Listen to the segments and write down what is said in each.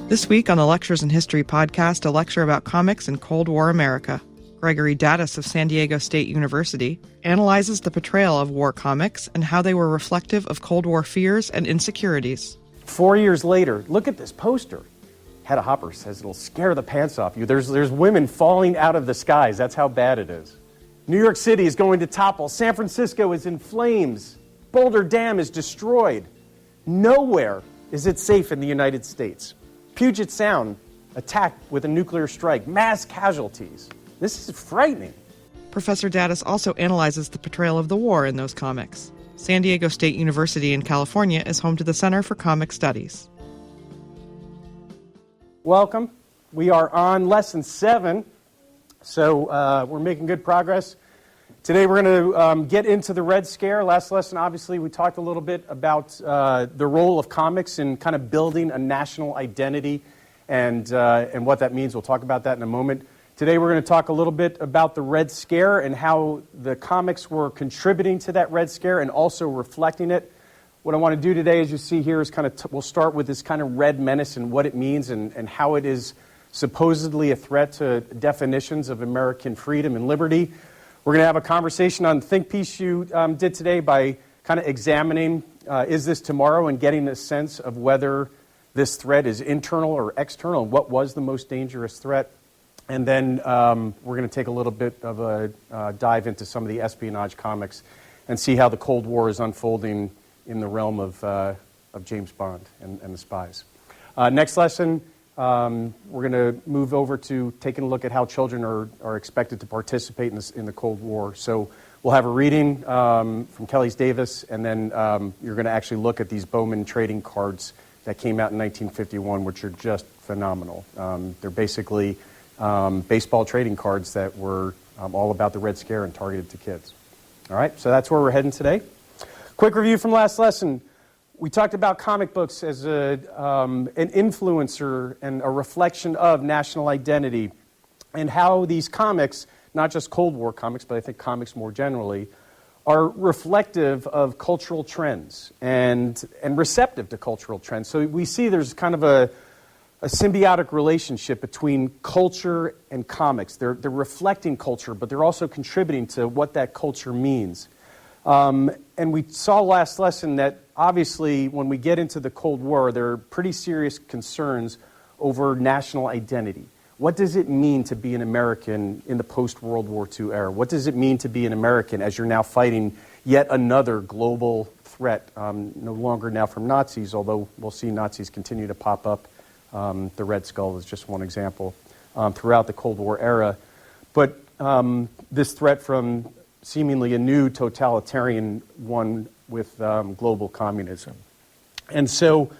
This week on the Lectures in History podcast, a lecture about comics in Cold War America. Gregory Daddis of San Diego State University analyzes the portrayal of war comics and how they were reflective of Cold War fears and insecurities. 4 years later, look at this poster. Hedda Hopper says it'll scare the pants off you. There's women falling out of the skies. That's how bad it is. New York City is going to topple. San Francisco is in flames. Boulder Dam is destroyed. Nowhere is it safe in the United States. Puget Sound attacked with a nuclear strike. Mass casualties. This is frightening. Professor Daddis also analyzes the portrayal of the war in those comics. San Diego State University in California is home to the Center for Comic Studies. Welcome. We are on Lesson 7, so we're making good progress. Today we're going to get into the Red Scare. Last lesson, obviously, we talked a little bit about the role of comics in kind of building a national identity and what that means. We'll talk about that in a moment. Today we're going to talk a little bit about the Red Scare and how the comics were contributing to that Red Scare and also reflecting it. What I want to do today, as you see here, is kind of we'll start with this kind of red menace and what it means and how it is supposedly a threat to definitions of American freedom and liberty. We're going to have a conversation on the think piece you did today by kind of examining is this tomorrow and getting a sense of whether this threat is internal or external and what was the most dangerous threat. And then we're going to take a little bit of a dive into some of the espionage comics and see how the Cold War is unfolding in the realm of James Bond and the spies. Next lesson, we're going to move over to taking a look at how children are expected to participate in the Cold War. So we'll have a reading from Kelly's Davis, and then you're going to actually look at these Bowman trading cards that came out in 1951, which are just phenomenal. They're basically baseball trading cards that were all about the Red Scare and targeted to kids. All right, so that's where we're heading today. Quick review from last lesson. We talked about comic books as an influencer and a reflection of national identity and how these comics, not just Cold War comics, but I think comics more generally, are reflective of cultural trends and receptive to cultural trends. So we see there's kind of a symbiotic relationship between culture and comics. They're reflecting culture, but they're also contributing to what that culture means. And we saw last lesson that obviously when we get into the Cold War, there are pretty serious concerns over national identity. What does it mean to be an American in the post-World War II era? What does it mean to be an American as you're now fighting yet another global threat, no longer now from Nazis, although we'll see Nazis continue to pop up. The Red Skull is just one example throughout the Cold War era. But this threat from seemingly a new totalitarian one with global communism. And so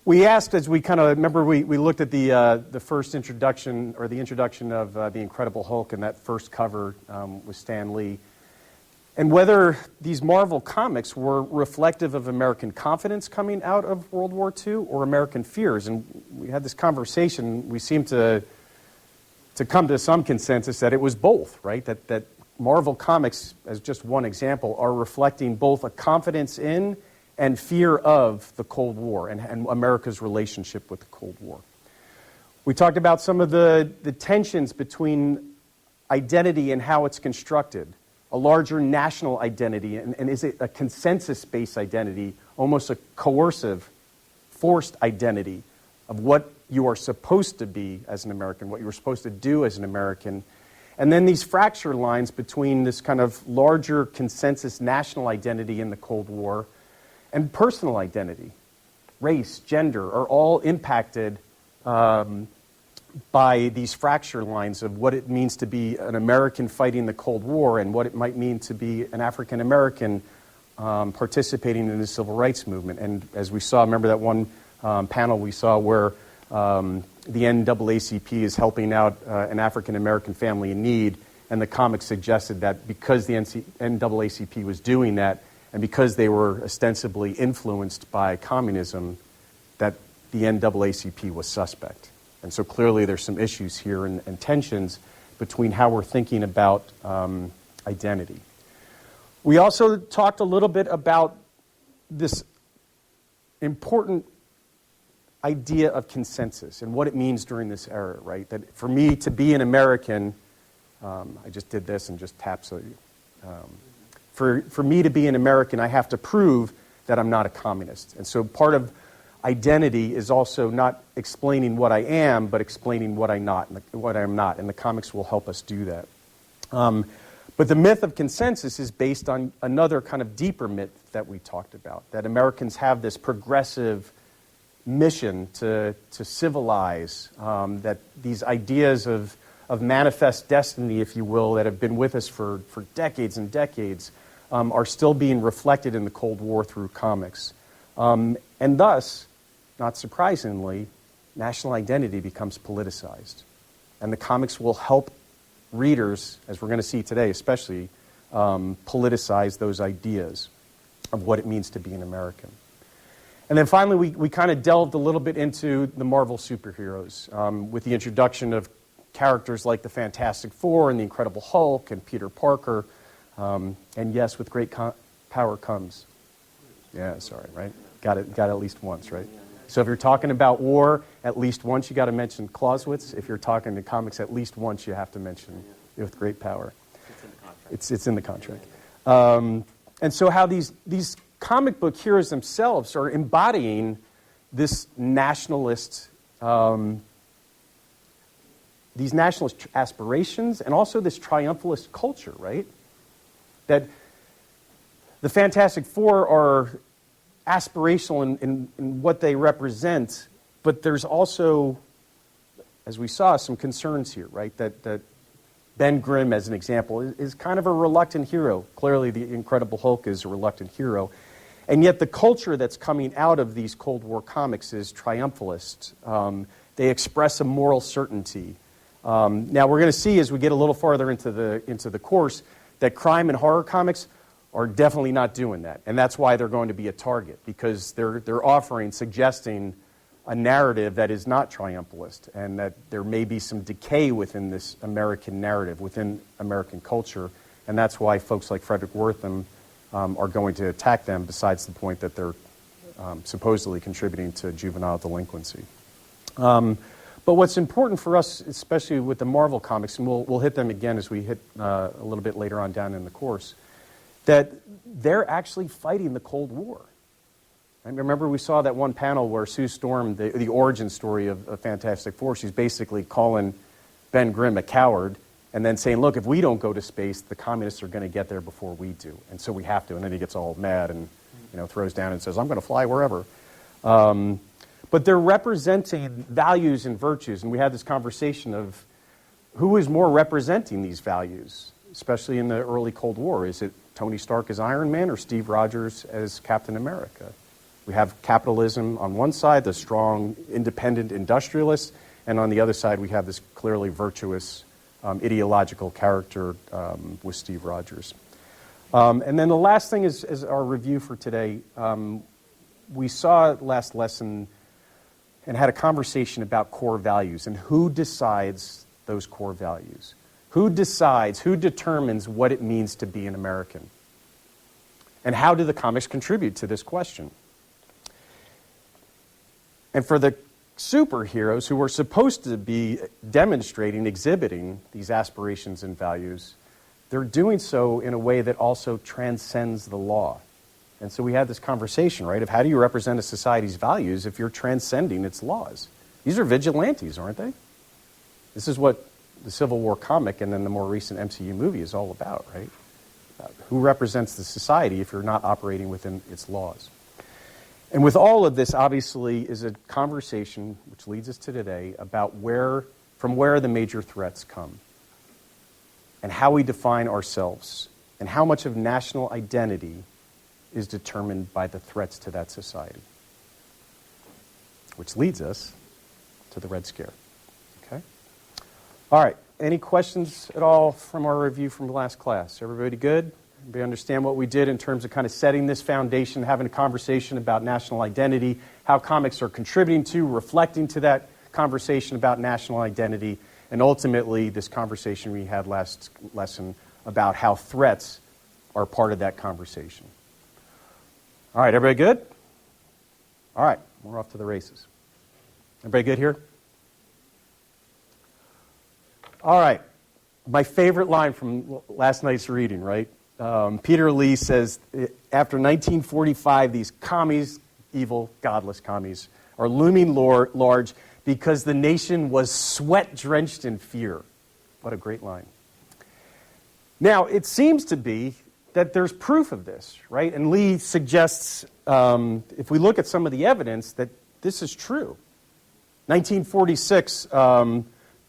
we asked, as we kind of, remember we looked at the first introduction, or the introduction of The Incredible Hulk and that first cover with Stan Lee, and whether these Marvel comics were reflective of American confidence coming out of World War II or American fears. And we had this conversation, we seemed to come to some consensus that it was both, right? That Marvel Comics, as just one example, are reflecting both a confidence in and fear of the Cold War and America's relationship with the Cold War. We talked about some of the tensions between identity and how it's constructed, a larger national identity, and is it a consensus-based identity, almost a coercive, forced identity of what you are supposed to be as an American, what you were supposed to do as an American. And then these fracture lines between this kind of larger consensus national identity in the Cold War and personal identity, race, gender, are all impacted by these fracture lines of what it means to be an American fighting the Cold War and what it might mean to be an African American participating in the civil rights movement. And as we saw, remember that one panel we saw where the NAACP is helping out an African American family in need, and the comic suggested that because the NAACP was doing that, and because they were ostensibly influenced by communism, that the NAACP was suspect. And so clearly there's some issues here and tensions between how we're thinking about identity. We also talked a little bit about this important idea of consensus and what it means during this era, right? That for me to be an American, I just did this and just tapped so for me to be an American, I have to prove that I'm not a communist. And so part of identity is also not explaining what I am, but explaining what I'm not, and the comics will help us do that. But the myth of consensus is based on another kind of deeper myth that we talked about, that Americans have this progressive mission to civilize, that these ideas of manifest destiny, if you will, that have been with us for decades and decades, are still being reflected in the Cold War through comics. And thus, not surprisingly, national identity becomes politicized. And the comics will help readers, as we're going to see today especially, politicize those ideas of what it means to be an American. And then finally, we kind of delved a little bit into the Marvel superheroes with the introduction of characters like the Fantastic Four and the Incredible Hulk and Peter Parker. And yes, with great power comes. Yeah, sorry, right? Got it at least once, right? So if you're talking about war, at least once you got to mention Clausewitz. If you're talking to comics, at least once you have to mention with great power. It's in the contract. And so how these comic book heroes themselves are embodying this nationalist, these nationalist aspirations and also this triumphalist culture, right? That the Fantastic Four are aspirational in what they represent, but there's also, as we saw, some concerns here, right? That Ben Grimm, as an example, is kind of a reluctant hero. Clearly, the Incredible Hulk is a reluctant hero. And yet the culture that's coming out of these Cold War comics is triumphalist. They express a moral certainty. Now, we're going to see as we get a little farther into the course that crime and horror comics are definitely not doing that. And that's why they're going to be a target, because they're offering, suggesting a narrative that is not triumphalist, and that there may be some decay within this American narrative, within American culture. And that's why folks like Frederick Wortham are going to attack them, besides the point that they're supposedly contributing to juvenile delinquency. But what's important for us, especially with the Marvel comics, and we'll hit them again as we hit a little bit later on down in the course, that they're actually fighting the Cold War. And remember, we saw that one panel where Sue Storm, the origin story of Fantastic Four, she's basically calling Ben Grimm a coward and then saying, look, if we don't go to space, the communists are going to get there before we do. And so we have to. And then he gets all mad and throws down and says, I'm going to fly wherever. But they're representing values and virtues. And we had this conversation of who is more representing these values, especially in the early Cold War. Is it Tony Stark as Iron Man or Steve Rogers as Captain America? We have capitalism on one side, the strong, independent industrialist, and on the other side we have this clearly virtuous, ideological character with Steve Rogers. And then the last thing is our review for today. We saw last lesson and had a conversation about core values and who decides those core values. Who decides, who determines what it means to be an American? And how do the comics contribute to this question? And for the superheroes who are supposed to be demonstrating, exhibiting these aspirations and values, they're doing so in a way that also transcends the law. And so we had this conversation, right, of how do you represent a society's values if you're transcending its laws? These are vigilantes, aren't they? This is what the Civil War comic and then the more recent MCU movie is all about, right? Who represents the society if you're not operating within its laws? And with all of this, obviously, is a conversation, which leads us to today, about from where the major threats come and how we define ourselves and how much of national identity is determined by the threats to that society. Which leads us to the Red Scare. Okay? All right. Any questions at all from our review from last class? Everybody good? Everybody understand what we did in terms of kind of setting this foundation, having a conversation about national identity, how comics are contributing to, reflecting to that conversation about national identity, and ultimately this conversation we had last lesson about how threats are part of that conversation. All right, everybody good? All right, we're off to the races. Everybody good here? All right. My favorite line from last night's reading, right? Peter Lee says, after 1945, these commies, evil, godless commies, are looming large because the nation was sweat-drenched in fear. What a great line. Now, it seems to be that there's proof of this, right? And Lee suggests, if we look at some of the evidence, that this is true. 1946,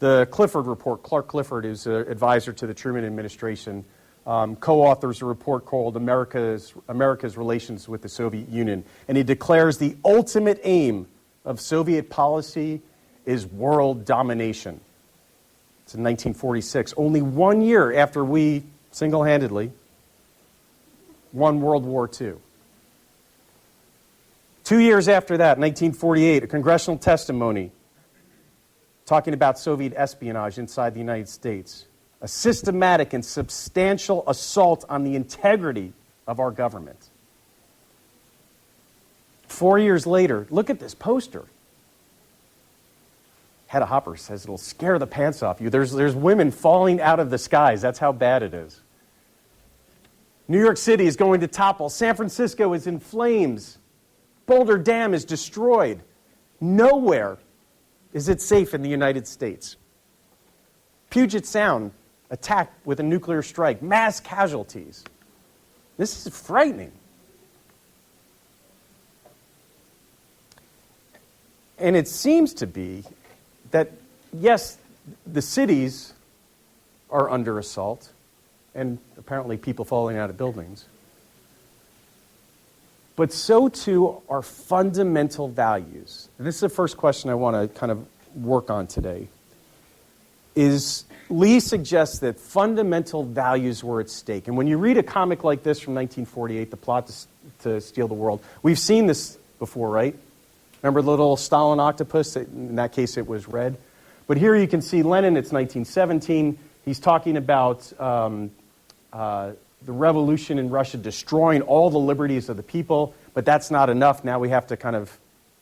the Clifford Report, Clark Clifford is an advisor to the Truman administration, co-authors a report called America's Relations with the Soviet Union. And he declares the ultimate aim of Soviet policy is world domination. It's in 1946, only 1 year after we single-handedly won World War II. 2 years after that, 1948, a congressional testimony talking about Soviet espionage inside the United States. A systematic and substantial assault on the integrity of our government. 4 years later, look at this poster. Hedda Hopper says it'll scare the pants off you. There's women falling out of the skies. That's how bad it is. New York City is going to topple. San Francisco is in flames. Boulder Dam is destroyed. Nowhere is it safe in the United States. Puget Sound attacked with a nuclear strike. Mass casualties. This is frightening. And it seems to be that, yes, the cities are under assault, and apparently people falling out of buildings. But so too are fundamental values. And this is the first question I want to kind of work on today. Is Lee suggests that fundamental values were at stake. And when you read a comic like this from 1948, The Plot to Steal the World, we've seen this before, right? Remember the little Stalin octopus? In that case, it was red. But here you can see Lenin. It's 1917. He's talking about the revolution in Russia destroying all the liberties of the people. But that's not enough. Now we have to kind of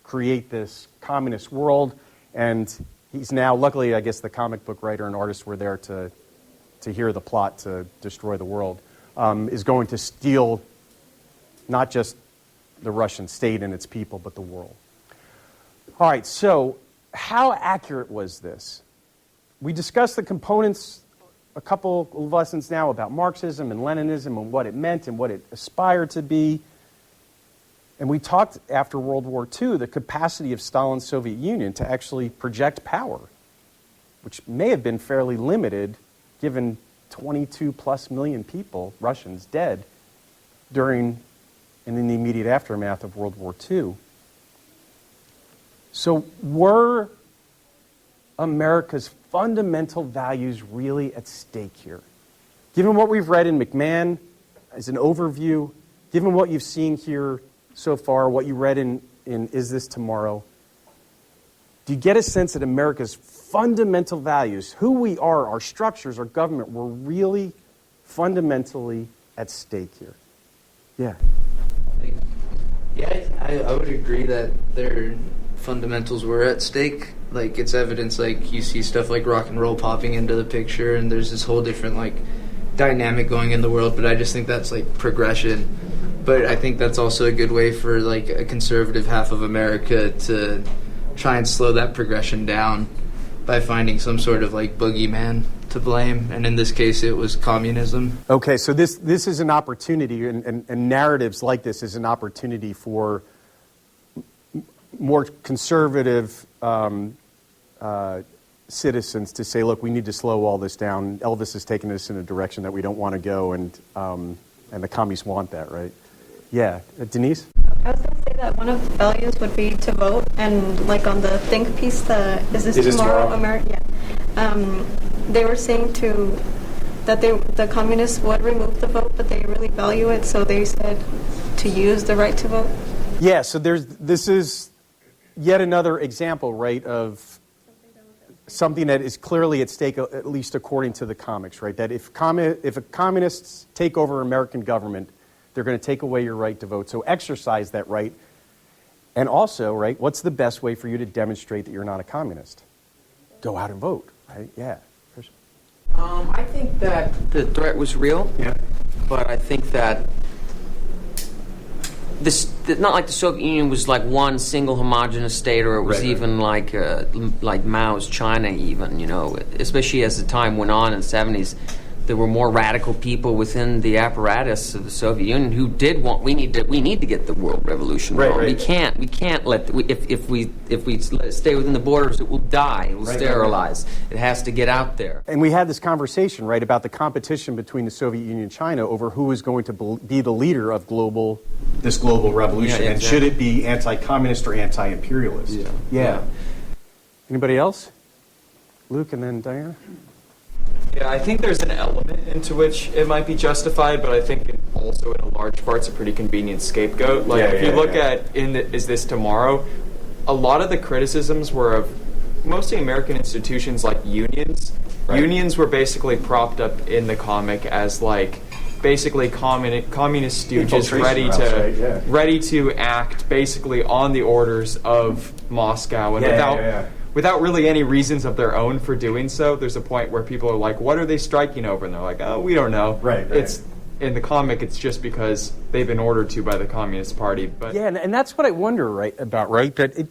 create this communist world. And he's now, luckily, I guess the comic book writer and artist were there to hear the plot to destroy the world, is going to steal not just the Russian state and its people, but the world. All right, so how accurate was this? We discussed the components a couple of lessons now about Marxism and Leninism and what it meant and what it aspired to be. And we talked after World War II the capacity of Stalin's Soviet Union to actually project power, which may have been fairly limited given 22 plus million people, Russians, dead during and in the immediate aftermath of World War II. So were America's fundamental values really at stake here? Given what we've read in McMahon as an overview, given what you've seen here so far, what you read in Is This Tomorrow, do you get a sense that America's fundamental values, who we are, our structures, our government, were really fundamentally at stake here? Yeah. Yeah, I would agree that their fundamentals were at stake. Like, it's evidence, like, you see stuff like rock and roll popping into the picture, and there's this whole different, like, dynamic going in the world, but I just think that's, like, progression. But I think that's also a good way for, like, a conservative half of America to try and slow that progression down by finding some sort of, like, boogeyman to blame, and in this case it was communism. Okay, so this is an opportunity, and narratives like this is an opportunity for more conservative citizens to say, look, we need to slow all this down. Elvis is taking us in a direction that we don't want to go, and the commies want that, right? Yeah. Denise? I was going to say that one of the values would be to vote, and like on the think piece, Is This Tomorrow? America? Yeah. They were saying that the communists would remove the vote, but they really value it, so they said to use the right to vote. Yeah, so this is yet another example, right, of something that is clearly at stake, at least according to the comics, right? That if communists take over American government, they're going to take away your right to vote. So exercise that right. And also, right, what's the best way for you to demonstrate that you're not a communist? Go out and vote, right? Yeah. I think that the threat was real, but I think that not like the Soviet Union was like one single homogenous state, or it was even like Mao's China, even, you know, especially as the time went on in the 70s. There were more radical people within the apparatus of the Soviet Union who did want. We need to get the world revolution going. We can't let if we stay within the borders, it will die. It will sterilize. It has to get out there. And we had this conversation, right, about the competition between the Soviet Union and China over who is going to be the leader of this global revolution, and should it be anti-communist or anti-imperialist? Yeah. Anybody else? Luke, and then Diana. Yeah, I think there's an element into which it might be justified, but I think also in a large part it's a pretty convenient scapegoat. Like if you look at Is This Tomorrow, a lot of the criticisms were of mostly American institutions like unions. Unions were basically propped up in the comic as like basically communist stooges ready to act basically on the orders of Moscow, and without really any reasons of their own for doing so. There's a point where people are like, what are they striking over? And they're like, oh, we don't know. It's in the comic, it's just because they've been ordered to by the Communist Party. But and that's what I wonder about, right? That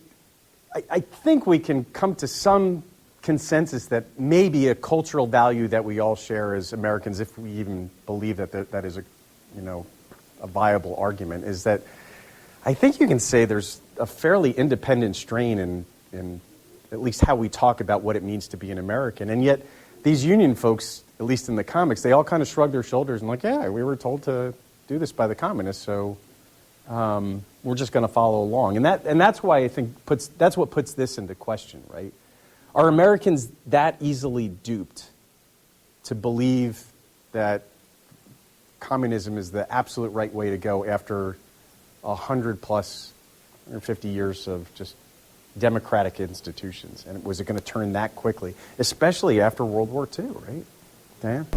I think we can come to some consensus that maybe a cultural value that we all share as Americans, if we even believe that is a viable argument, is that I think you can say there's a fairly independent strain in at least how we talk about what it means to be an American. And yet these union folks, at least in the comics, they all kind of shrug their shoulders and like, yeah, we were told to do this by the communists, so we're just going to follow along. And that's why I think that's what puts this into question, right? Are Americans that easily duped to believe that communism is the absolute right way to go after 150 years of just democratic institutions? And was it going to turn that quickly, especially after World War II, right? Diane?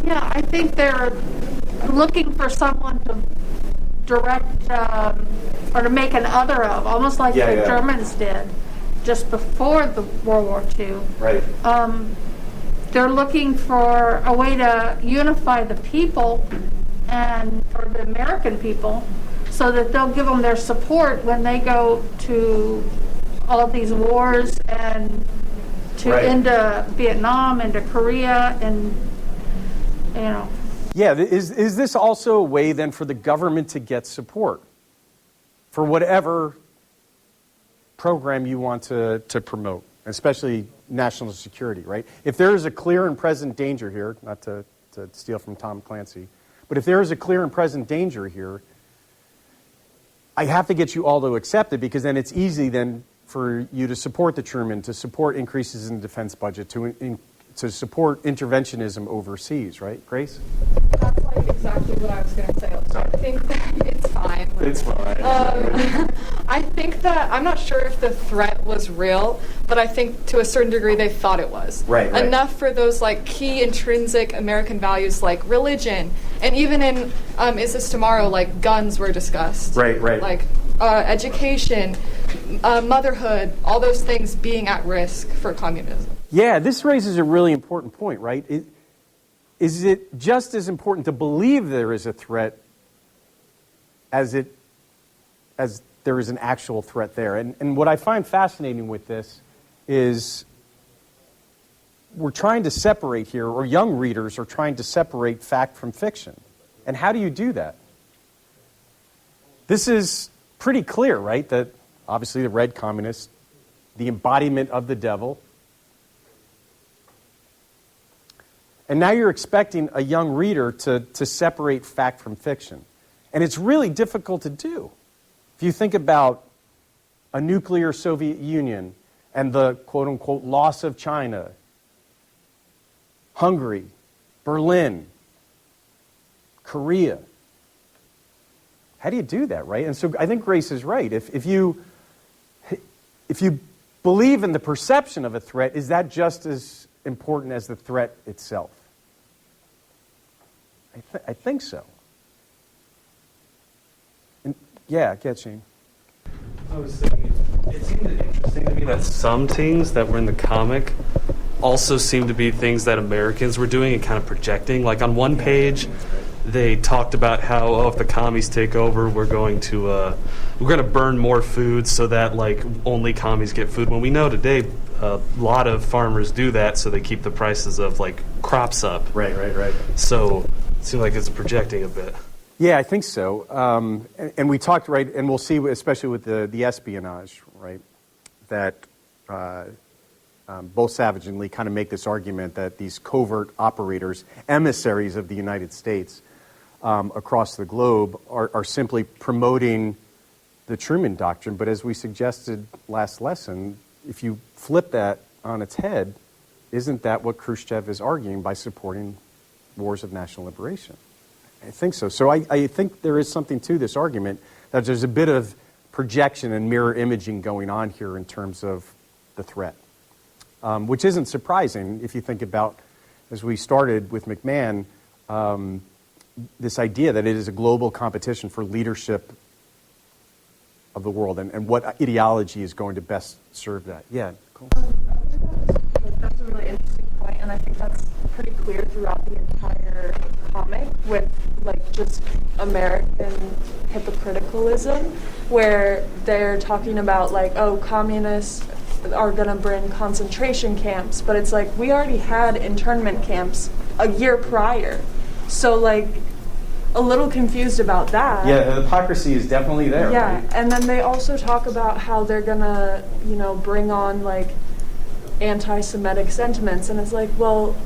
Yeah, I think they're looking for someone to direct or to make an other of, almost like the Germans did just before the World War II. Right. They're looking for a way to unify the people or the American people, so that they'll give them their support when they go to all of these wars and into Vietnam, into Korea, and Yeah, is this also a way then for the government to get support for whatever program you want to promote, especially national security, right? If there is a clear and present danger here, not to steal from Tom Clancy, but if there is a clear and present danger here, I have to get you all to accept it, because then it's easy then for you to support the Truman, to support increases in the defense budget, to support interventionism overseas, right? Grace? That's like exactly what I was going to say. I think that it's fine. It's fine. I think that, I'm not sure if the threat was real, but I think to a certain degree they thought it was. Right. Enough for those like key intrinsic American values like religion, and even in Is This Tomorrow, like guns were discussed. Right. Like education, motherhood, all those things being at risk for communism. Yeah, this raises a really important point, right? Is it just as important to believe there is a threat as there is an actual threat there? And what I find fascinating with this is we're trying to separate here, or young readers are trying to separate fact from fiction. And how do you do that? This is pretty clear, right? That obviously the red communists, the embodiment of the devil. And now you're expecting a young reader to separate fact from fiction. And it's really difficult to do. If you think about a nuclear Soviet Union and the quote-unquote loss of China, Hungary, Berlin, Korea. How do you do that, right? And so I think Grace is right. If you believe in the perception of a threat, is that just as important as the threat itself? I think so. And, yeah, get Shane. I was thinking, it seemed interesting to me that some things that were in the comic also seemed to be things that Americans were doing and kind of projecting. Like on one page, they talked about how, if the commies take over, we're going to burn more food so that like only commies get food. When we know today, a lot of farmers do that so they keep the prices of like crops up. Right. So it seems like it's projecting a bit. Yeah, I think so. And we talked, right, and we'll see, especially with the espionage, right, that both Savage and Lee kind of make this argument that these covert operators, emissaries of the United States across the globe, are simply promoting the Truman Doctrine. But as we suggested last lesson, if you flip that on its head, isn't that what Khrushchev is arguing by supporting wars of national liberation? I think so. So I think there is something to this argument that there's a bit of projection and mirror imaging going on here in terms of the threat, which isn't surprising if you think about, as we started with McMahon, this idea that it is a global competition for leadership of the world and what ideology is going to best serve that. Yeah, cool. That's a really interesting point, and I think that's pretty clear throughout the entire comic with like just American hypocriticalism, where they're talking about like, oh, communists are going to bring concentration camps, but it's like we already had internment camps a year prior. So like a little confused about that. Yeah, the hypocrisy is definitely there. Yeah, right? And then they also talk about how they're going to, bring on like anti-Semitic sentiments, and it's like, well,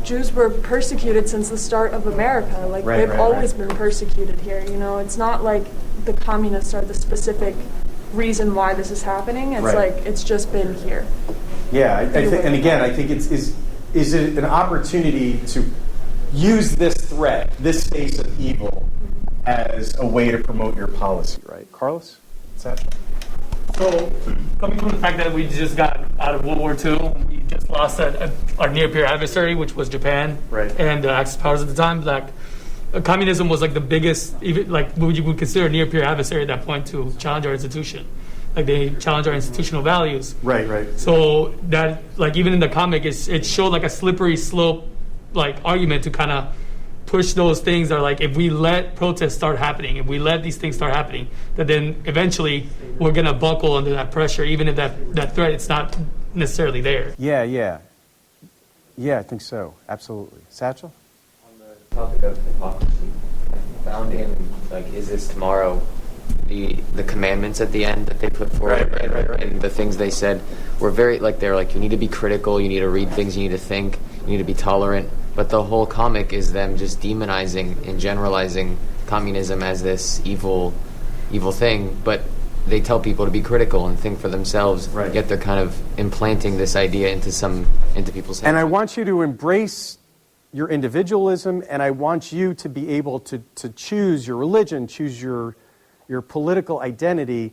Jews were persecuted since the start of America. Like they've always been persecuted here. It's not like the communists are the specific reason why this is happening. It's like it's just been here. Yeah, I think is it an opportunity to use this threat, this face of evil, as a way to promote your policy, right? Carlos? What's that? So, coming from the fact that we just got out of World War II, we just lost our near-peer adversary, which was Japan, and the Axis powers at the time. Like, communism was like the biggest, even like what you would consider a near-peer adversary at that point to challenge our institution. Like they challenge our institutional values. Right. So that, like, even in the comic, it showed like a slippery slope, like argument to kind of push those things that are like, if we let protests start happening, if we let these things start happening, that then eventually we're going to buckle under that pressure, even if that threat it's not necessarily there. Yeah, I think so. Absolutely. Satchel? On the topic of hypocrisy, I found in, like, Is This Tomorrow, the commandments at the end that they put forward, and the things they said were very, like, they're like, you need to be critical, you need to read things, you need to think, you need to be tolerant. But the whole comic is them just demonizing and generalizing communism as this evil thing. But they tell people to be critical and think for themselves. Yet they're kind of implanting this idea into people's heads. And I want you to embrace your individualism, and I want you to be able to choose your religion, choose your political identity,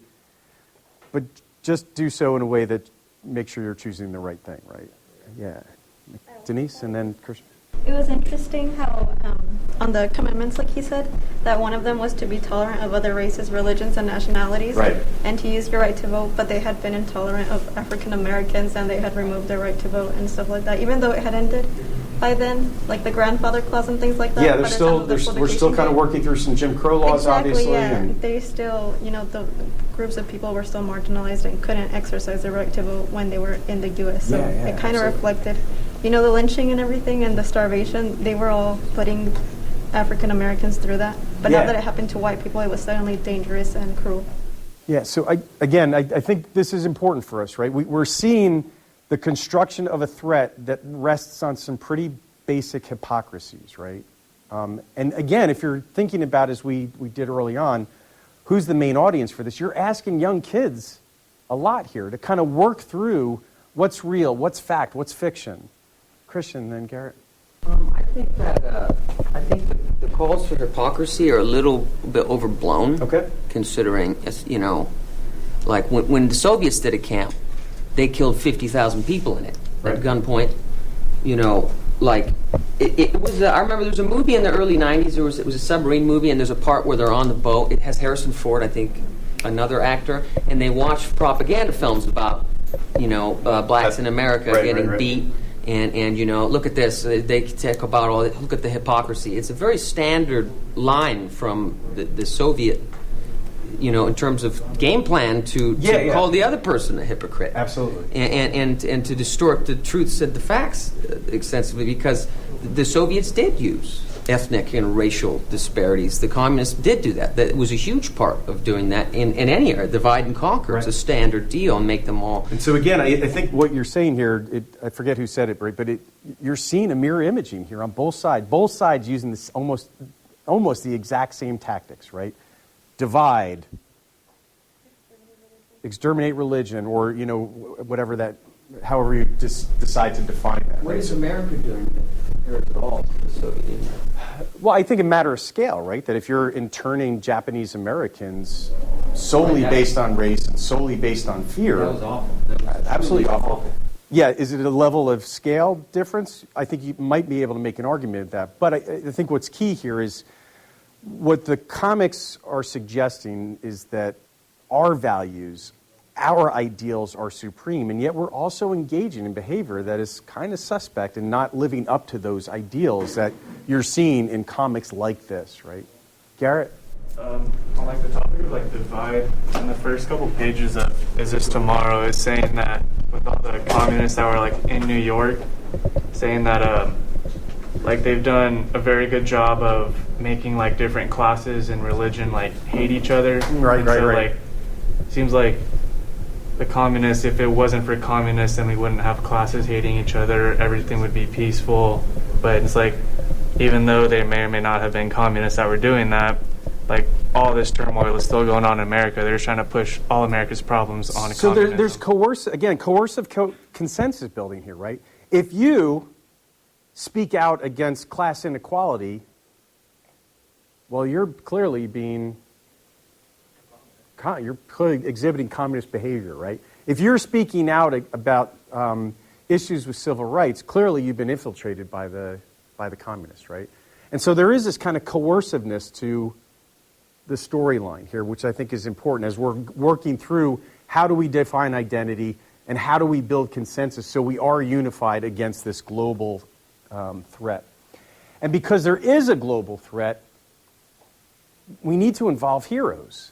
but just do so in a way that makes sure you're choosing the right thing, right? Yeah. Denise, and then Christian. It was interesting how, on the commandments, like he said, that one of them was to be tolerant of other races, religions, and nationalities, and to use your right to vote, but they had been intolerant of African Americans, and they had removed their right to vote and stuff like that, even though it had ended by then, like the grandfather clause and things like that. Yeah, we're still kind of working through some Jim Crow laws, obviously. Yeah. And they still, the groups of people were still marginalized and couldn't exercise their right to vote when they were in the U.S., so it kind of reflected. The lynching and everything and the starvation, they were all putting African Americans through that. But now that it happened to white people, it was suddenly dangerous and cruel. Yeah, so I think this is important for us, right? We're seeing the construction of a threat that rests on some pretty basic hypocrisies, right? And again, if you're thinking about, as we did early on, who's the main audience for this, you're asking young kids a lot here to kind of work through what's real, what's fact, what's fiction. Christian, then Garrett. I think the calls for hypocrisy are a little bit overblown. Okay. Considering, like when the Soviets did a camp, they killed 50,000 people in it at gunpoint. Like it was. I remember there was a movie in the early '90s. It was a submarine movie, and there's a part where they're on the boat. It has Harrison Ford, I think, another actor, and they watch propaganda films about, blacks in America getting beat. And look at this. They talk about look at the hypocrisy. It's a very standard line from the Soviet, in terms of game plan to call the other person a hypocrite. Absolutely. And to distort the truths and the facts extensively, because the Soviets did use ethnic and racial disparities. The communists did do that. That was a huge part of doing that in any area. Divide and conquer. It's a standard deal, and make them all. And so again, I think what you're saying here, I forget who said it, but you're seeing a mirror imaging here on both sides. Both sides using this almost the exact same tactics, right? Divide, exterminate religion, or whatever that, however you decide to define that. What is America doing compared at all to the Soviet Union? Well, I think a matter of scale, right? That if you're interning Japanese Americans solely based on race and solely based on fear, that was awful. That was absolutely really awful. Yeah, is it a level of scale difference? I think you might be able to make an argument of that. But I think what's key here is what the comics are suggesting is that our values, our ideals are supreme, and yet we're also engaging in behavior that is kind of suspect and not living up to those ideals that you're seeing in comics like this, right? Garrett? I like the topic of divide. In the first couple pages of Is This Tomorrow is saying that with all the communists that were in New York, saying that they've done a very good job of making different classes and religion hate each other. Right. Seems like the communists, if it wasn't for communists, then we wouldn't have classes hating each other. Everything would be peaceful. But it's even though they may or may not have been communists that were doing that, all this turmoil is still going on in America. They're trying to push all America's problems on communism. So there's coercive consensus building here, right? If you speak out against class inequality, well, you're clearly exhibiting communist behavior, right? If you're speaking out about issues with civil rights, clearly you've been infiltrated by the communists, right? And so there is this kind of coerciveness to the storyline here, which I think is important as we're working through how do we define identity and how do we build consensus so we are unified against this global threat. And because there is a global threat, we need to involve heroes.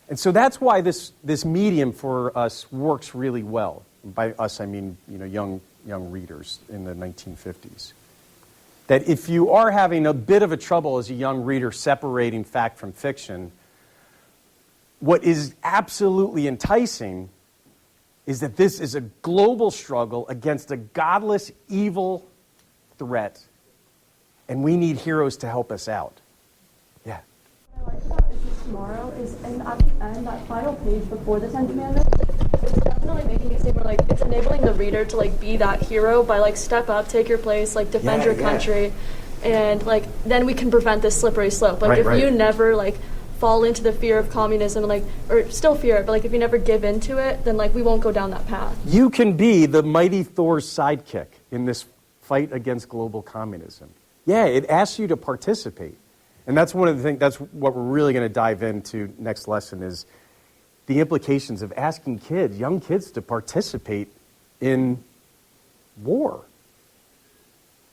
And so that's why this medium for us works really well. By us, I mean young readers in the 1950s. That if you are having a bit of a trouble as a young reader separating fact from fiction, what is absolutely enticing is that this is a global struggle against a godless, evil threat, and we need heroes to help us out. Yeah. What I like about Is This Tomorrow is, and at the end, that final page before the Ten Commandments, it's definitely making it seem where it's enabling the reader to be that hero by step up, take your place, defend your country, and then we can prevent this slippery slope. If you never fall into the fear of communism or still fear it, but if you never give into it, then we won't go down that path. You can be the mighty Thor's sidekick in this fight against global communism. Yeah, it asks you to participate. And that's one of the things, that's what we're really going to dive into next lesson is the implications of asking young kids to participate in war.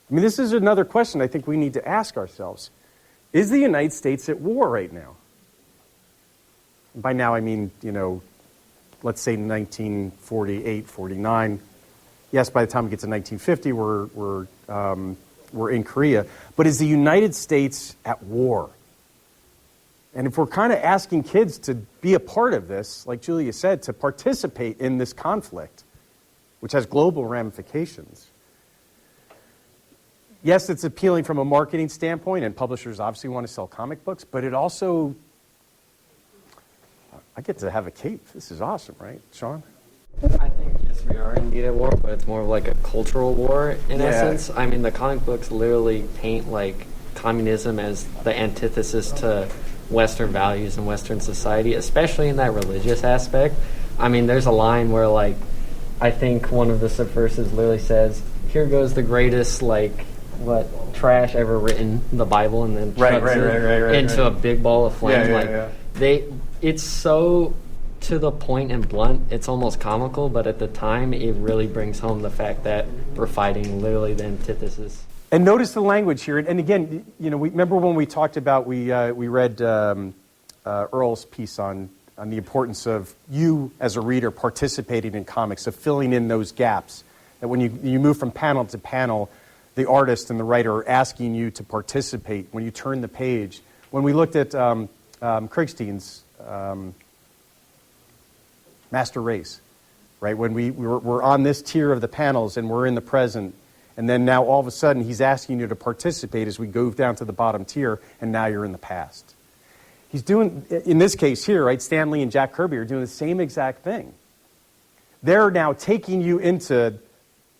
I mean, this is another question I think we need to ask ourselves. Is the United States at war right now? By now, I mean, let's say 1948, 49. Yes, by the time we get to 1950, we're in Korea. But is the United States at war? And if we're kind of asking kids to be a part of this, like Julia said, to participate in this conflict, which has global ramifications. Yes, it's appealing from a marketing standpoint, and publishers obviously want to sell comic books, but it also, I get to have a cape. This is awesome, right, Sean? I think, yes, we are indeed at war, but it's more of a cultural war in essence. I mean, the comic books literally paint communism as the antithesis to Western values and Western society, especially in that religious aspect. I mean, there's a line where, I think one of the subversives literally says, "Here goes the greatest, trash ever written, the Bible," and then chucks it into a big ball of flames. it's so to the point and blunt, it's almost comical, but at the time, it really brings home the fact that we're fighting literally the antithesis. And notice the language here. And again, we remember when we talked about, we read Earl's piece on the importance of you as a reader participating in comics, of filling in those gaps. That when you move from panel to panel, the artist and the writer are asking you to participate when you turn the page. When we looked at Kriegstein's Master Race, right? When we're on this tier of the panels and we're in the present, and then now all of a sudden he's asking you to participate as we go down to the bottom tier, and now you're in the past. He's doing, in this case here, right, Stan Lee and Jack Kirby are doing the same exact thing. They're now taking you into,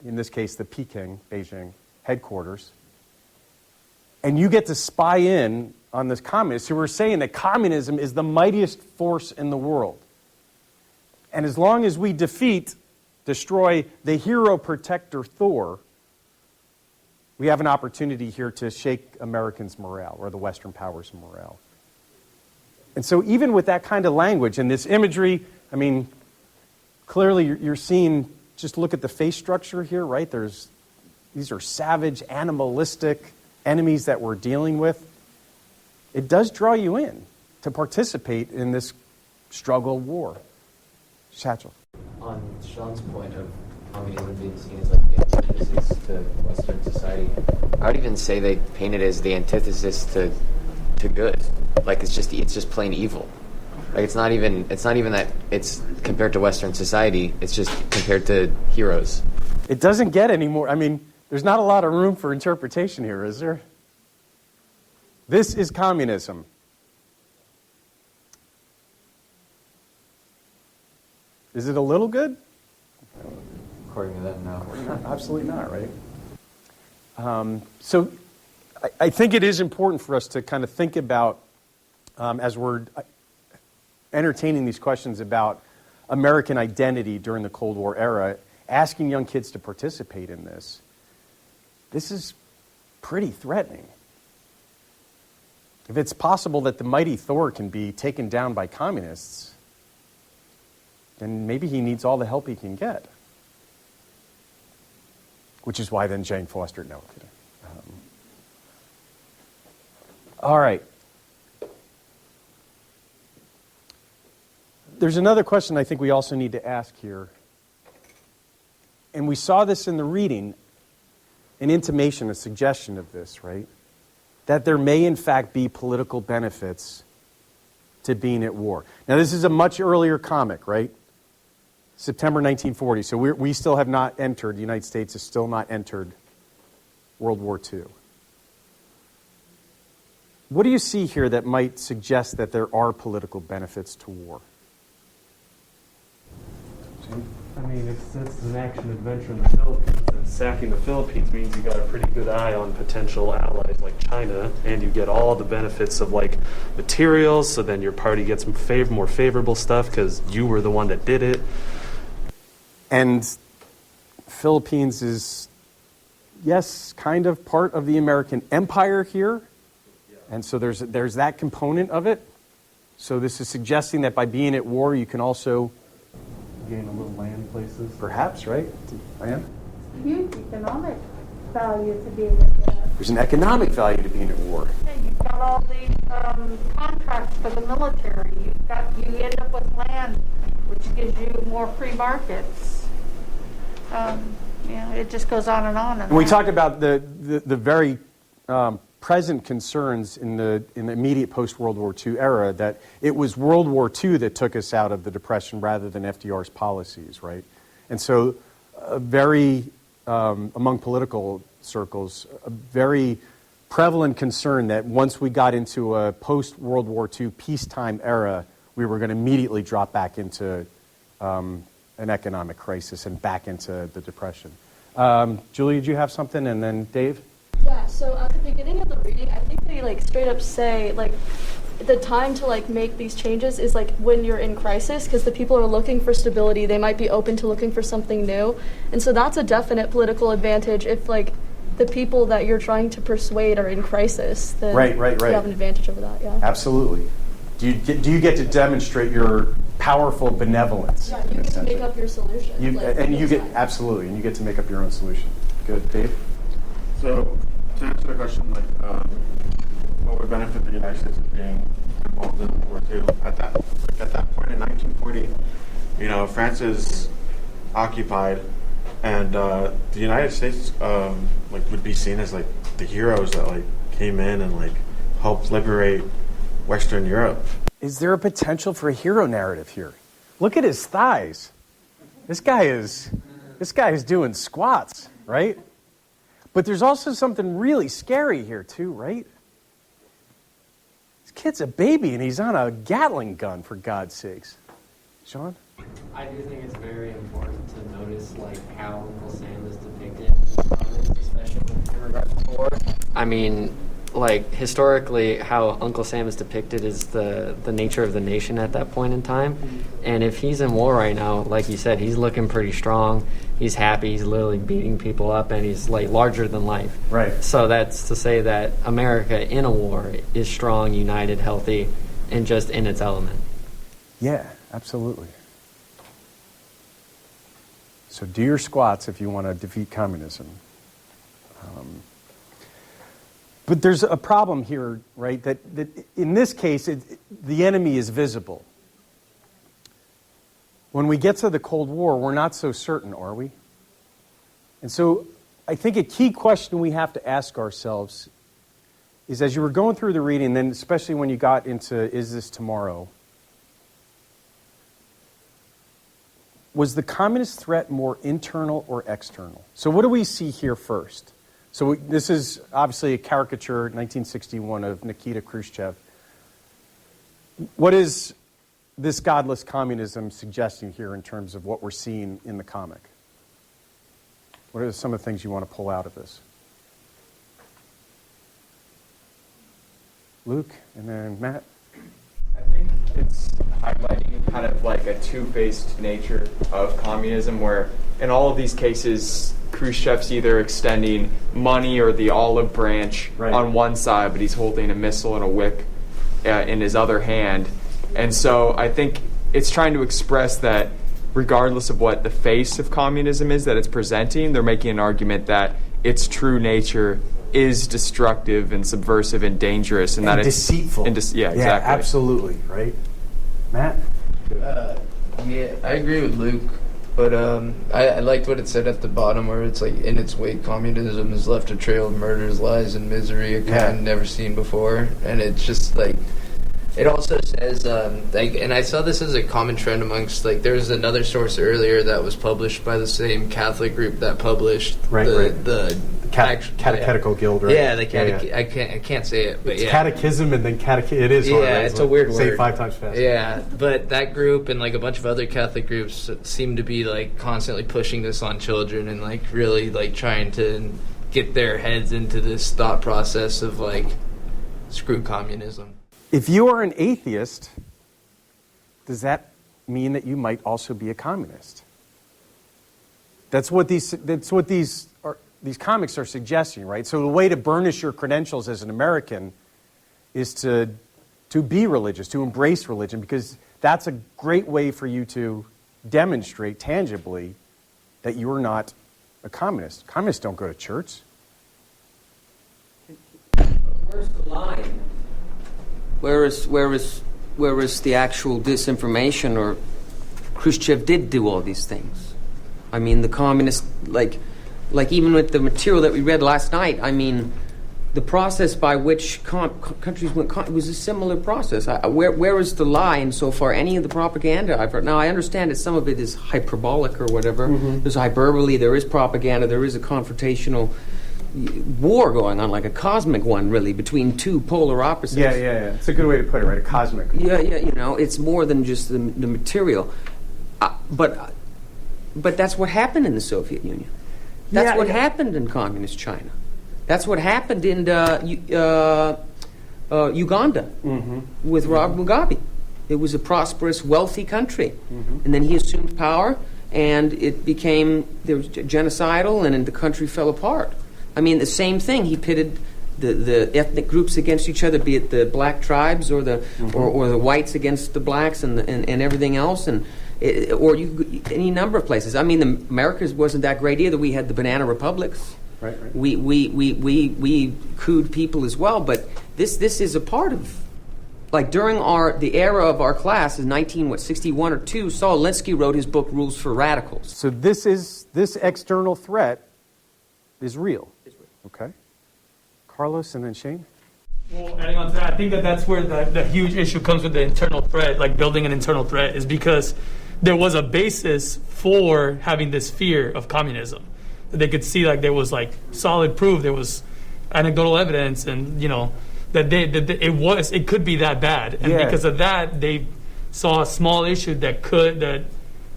in this case, the Peking, Beijing headquarters, and you get to spy in on this communists who are saying that communism is the mightiest force in the world. And as long as we destroy the hero protector Thor, we have an opportunity here to shake Americans' morale, or the Western powers' morale. And so even with that kind of language and this imagery, I mean, clearly you're seeing, just look at the face structure here, right? These are savage, animalistic enemies that we're dealing with. It does draw you in to participate in this struggle, war. Satchel. On Sean's point of communism being seen as like the antithesis to Western society, I would even say they paint it as the antithesis to good. Like it's just plain evil. Like it's not even that it's compared to Western society. It's just compared to heroes. It doesn't get any more. I mean, there's not a lot of room for interpretation here, is there? This is communism. Is it a little good? According to them, no. Absolutely not, right? So I think it is important for us to kind of think about, as we're entertaining these questions about American identity during the Cold War era, asking young kids to participate in this. This is pretty threatening. If it's possible that the mighty Thor can be taken down by communists, then maybe he needs all the help he can get. Which is why then Jane Foster, no. All right. There's another question I think we also need to ask here. And we saw this in the reading, an intimation, a suggestion of this, right? That there may in fact be political benefits to being at war. Now this is a much earlier comic, right? September 1940. So we still have not entered, the United States has still not entered World War II. What do you see here that might suggest that there are political benefits to war? I mean, it's an action-adventure in the Philippines, and sacking the Philippines means you got a pretty good eye on potential allies like China, and you get all the benefits of, like, materials, so then your party gets more favorable stuff because you were the one that did it. And Philippines is, yes, kind of part of the American empire here, and so there's that component of it. So this is suggesting that by being at war, you can also gain a little land places. Perhaps, right? Diane? Huge economic value to being at war. There's an economic value to being at war. Yeah, you've got all the contracts for the military. You end up with land, which gives you more free markets. It just goes on and on. And we talked about the very present concerns in the immediate post-World War II era, that it was World War II that took us out of the Depression rather than FDR's policies, right? And so among political circles, a very prevalent concern that once we got into a post-World War II peacetime era, we were going to immediately drop back into an economic crisis and back into the Depression. Julie, did you have something? And then Dave? Yeah, so at the beginning of the reading, I think they straight up say, the time to, make these changes is, when you're in crisis, because the people are looking for stability. They might be open to looking for something new. And so that's a definite political advantage if, the people that you're trying to persuade are in crisis. Then Right. you have an advantage over that, yeah. Absolutely. Do you get to demonstrate your powerful benevolence? Yeah, you get to make up your solution. You get to make up your own solution. Good, Dave. So, to answer the question, what would benefit the United States of being involved in World War II? At that point in 1940, France is occupied, and the United States would be seen as the heroes that came in and helped liberate Western Europe. Is there a potential for a hero narrative here? Look at his thighs. This guy is doing squats, right? But there's also something really scary here too, right? This kid's a baby and he's on a Gatling gun, for God's sakes. Sean? I do think it's very important to notice how Uncle Sam is depicted in comics, especially in regards to war. I mean, historically, how Uncle Sam is depicted is the nature of the nation at that point in time. And if he's in war right now, like you said, he's looking pretty strong. He's happy. He's literally beating people up, and he's larger than life. Right. So that's to say that America in a war is strong, united, healthy, and just in its element. Yeah, absolutely. So do your squats if you want to defeat communism. But there's a problem here, right? That in this case, the enemy is visible. When we get to the Cold War, we're not so certain, are we? And so I think a key question we have to ask ourselves is, as you were going through the reading, then especially when you got into Is This Tomorrow, was the communist threat more internal or external? So what do we see here first? So this is obviously a caricature, 1961, of Nikita Khrushchev. What is this godless communism suggesting here in terms of what we're seeing in the comic? What are some of the things you want to pull out of this? Luke, and then Matt. I think it's highlighting kind of a two-faced nature of communism, where in all of these cases, Khrushchev's either extending money or the olive branch on one side, but he's holding a missile and a wick in his other hand. And so I think it's trying to express that regardless of what the face of communism is that it's presenting, they're making an argument that its true nature is destructive and subversive and dangerous, and that it's deceitful. Yeah, exactly. Absolutely, right? Matt? Yeah, I agree with Luke, but I liked what it said at the bottom, where it's in its wake, communism has left a trail of murders, lies, and misery, a kind never seen before. And it's just it also says, and I saw this as a common trend amongst, there was another source earlier that was published by the same Catholic group that published the Catechetical Guild, right? Yeah, I can't say it, but it's catechism and then it is hard. Yeah, it's a weird word. Say it 5 times fast. Yeah, but that group and a bunch of other Catholic groups seem to be constantly pushing this on children and really trying to get their heads into this thought process of screw communism. If you are an atheist, does that mean that you might also be a communist? That's what these comics are suggesting, right? So the way to burnish your credentials as an American is to be religious, to embrace religion, because that's a great way for you to demonstrate tangibly that you are not a communist. Communists don't go to church. Where's the line? Where is the actual disinformation, or Khrushchev did do all these things? I mean, the communists, even with the material that we read last night, I mean, the process by which countries went was a similar process. Where is the lie insofar any of the propaganda I've heard? Now, I understand that some of it is hyperbolic or whatever. Mm-hmm. There's hyperbole, there is propaganda, there is a confrontational war going on, a cosmic one, really, between two polar opposites. Yeah. It's a good way to put it, right? A cosmic. Yeah. It's more than just the material. But that's what happened in the Soviet Union. That's what happened in communist China. That's what happened in Uganda with Robert Mugabe. It was a prosperous, wealthy country. Mm-hmm. And then he assumed power, and there was genocidal, and the country fell apart. I mean, the same thing. He pitted the ethnic groups against each other, be it the black tribes or the or the whites against the blacks and everything else, and or any number of places. I mean, America wasn't that great either. We had the banana republics. Right. We cooed people as well, but this is a part of. Like during the era of our class in 1961 or 2, Saul Alinsky wrote his book Rules for Radicals. So this external threat is real. Okay. Carlos and then Shane. Well, adding on to that, I think that's where the huge issue comes with the internal threat, like building an internal threat, is because there was a basis for having this fear of communism. They could see like there was like solid proof, there was anecdotal evidence, and that it could be that bad, and because of that, they saw a small issue that could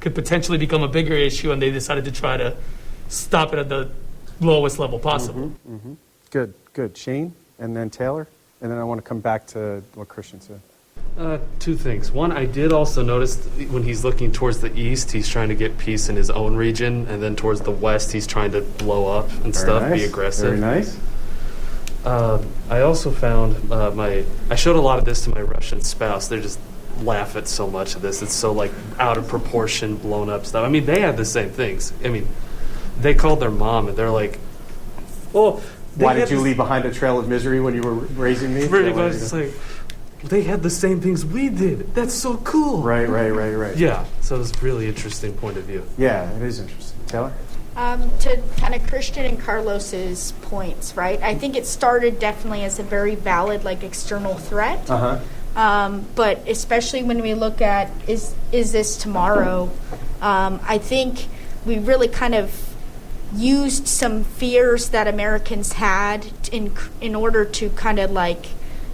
potentially become a bigger issue, and they decided to try to stop it at the lowest level possible. Good. Shane, and then Taylor, and then I want to come back to what Christian said. Two things. One, I did also notice when he's looking towards the east, he's trying to get peace in his own region, and then towards the west, he's trying to blow up and be aggressive. Very nice. I also found I showed a lot of this to my Russian spouse. They just laugh at so much of this. It's so like out of proportion, blown up stuff. I mean, they had the same things. I mean, they called their mom and they're like, "Well, why did you leave behind a trail of misery when you were raising me?" Pretty much, it's like they had the same things we did. That's so cool. Right. Yeah. So it was a really interesting point of view. Yeah, it is interesting. Taylor. To kind of Christian and Carlos's points, right? I think it started definitely as a very valid, like, external threat. But especially when we look at is this tomorrow? I think we really kind of used some fears that Americans had in order to kind of like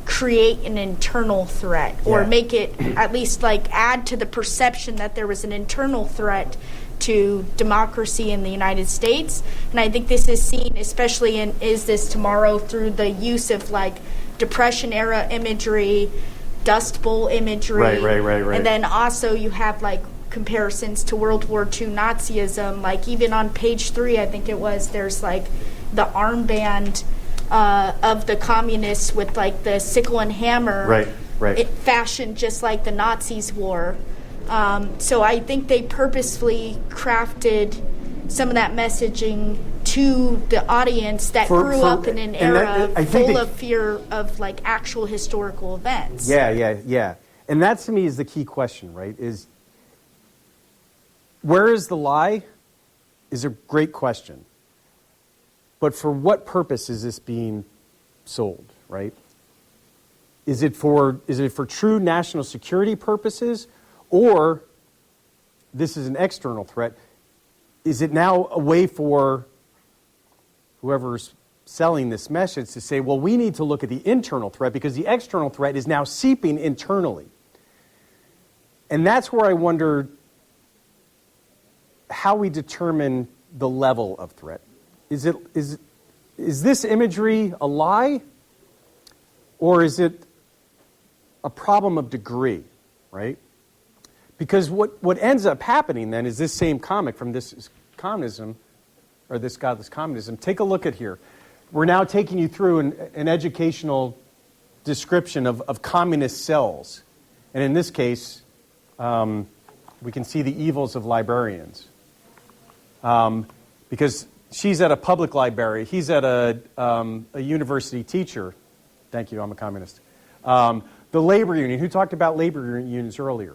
create an internal threat or make it at least like add to the perception that there was an internal threat to democracy in the United States. And I think this is seen especially in Is This Tomorrow through the use of like Depression era imagery, Dust Bowl imagery. Right. And then also you have like comparisons to World War II Nazism. Like even on page 3, I think it was, there's like the armband of the communists with like the sickle and hammer. Right. It fashioned just like the Nazis wore. So I think they purposefully crafted some of that messaging to the audience that grew up in an era full of fear of like actual historical events. Yeah. And that to me is the key question, right? Is where is the lie is a great question. But for what purpose is this being sold, right? Is it for true national security purposes? Or this is an external threat. Is it now a way for whoever's selling this message to say, well, we need to look at the internal threat because the external threat is now seeping internally? And that's where I wonder how we determine the level of threat. Is this imagery a lie? Or is it a problem of degree, right? Because what ends up happening then is this same comic from This Communism, or This Godless Communism. Take a look at here. We're now taking you through an educational description of communist cells. And in this case, we can see the evils of librarians. Because she's at a public library. He's at a university teacher. Thank you, I'm a communist. The labor union. Who talked about labor unions earlier?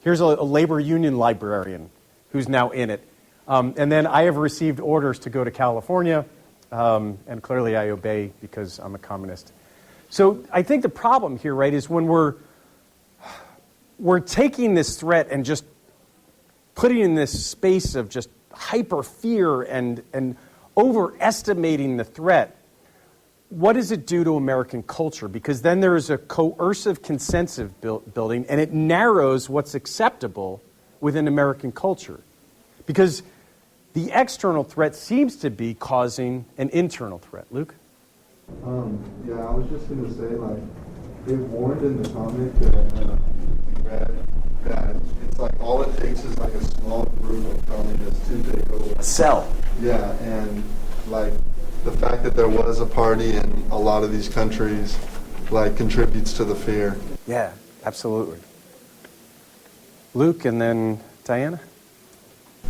Here's a labor union librarian who's now in it. And then I have received orders to go to California, and clearly I obey because I'm a communist. So I think the problem here, right, is when we're taking this threat and just putting in this space of just hyper fear and overestimating the threat, what does it do to American culture? Because then there is a coercive consensus building, and it narrows what's acceptable within American culture. Because the external threat seems to be causing an internal threat. Luke? I was just going to say, like, they warned in the comic that we read that it's like all it takes is like a small group of communists to take over. A cell. Yeah, and like the fact that there was a party in a lot of these countries, like, contributes to the fear. Yeah, absolutely. Luke and then Diana?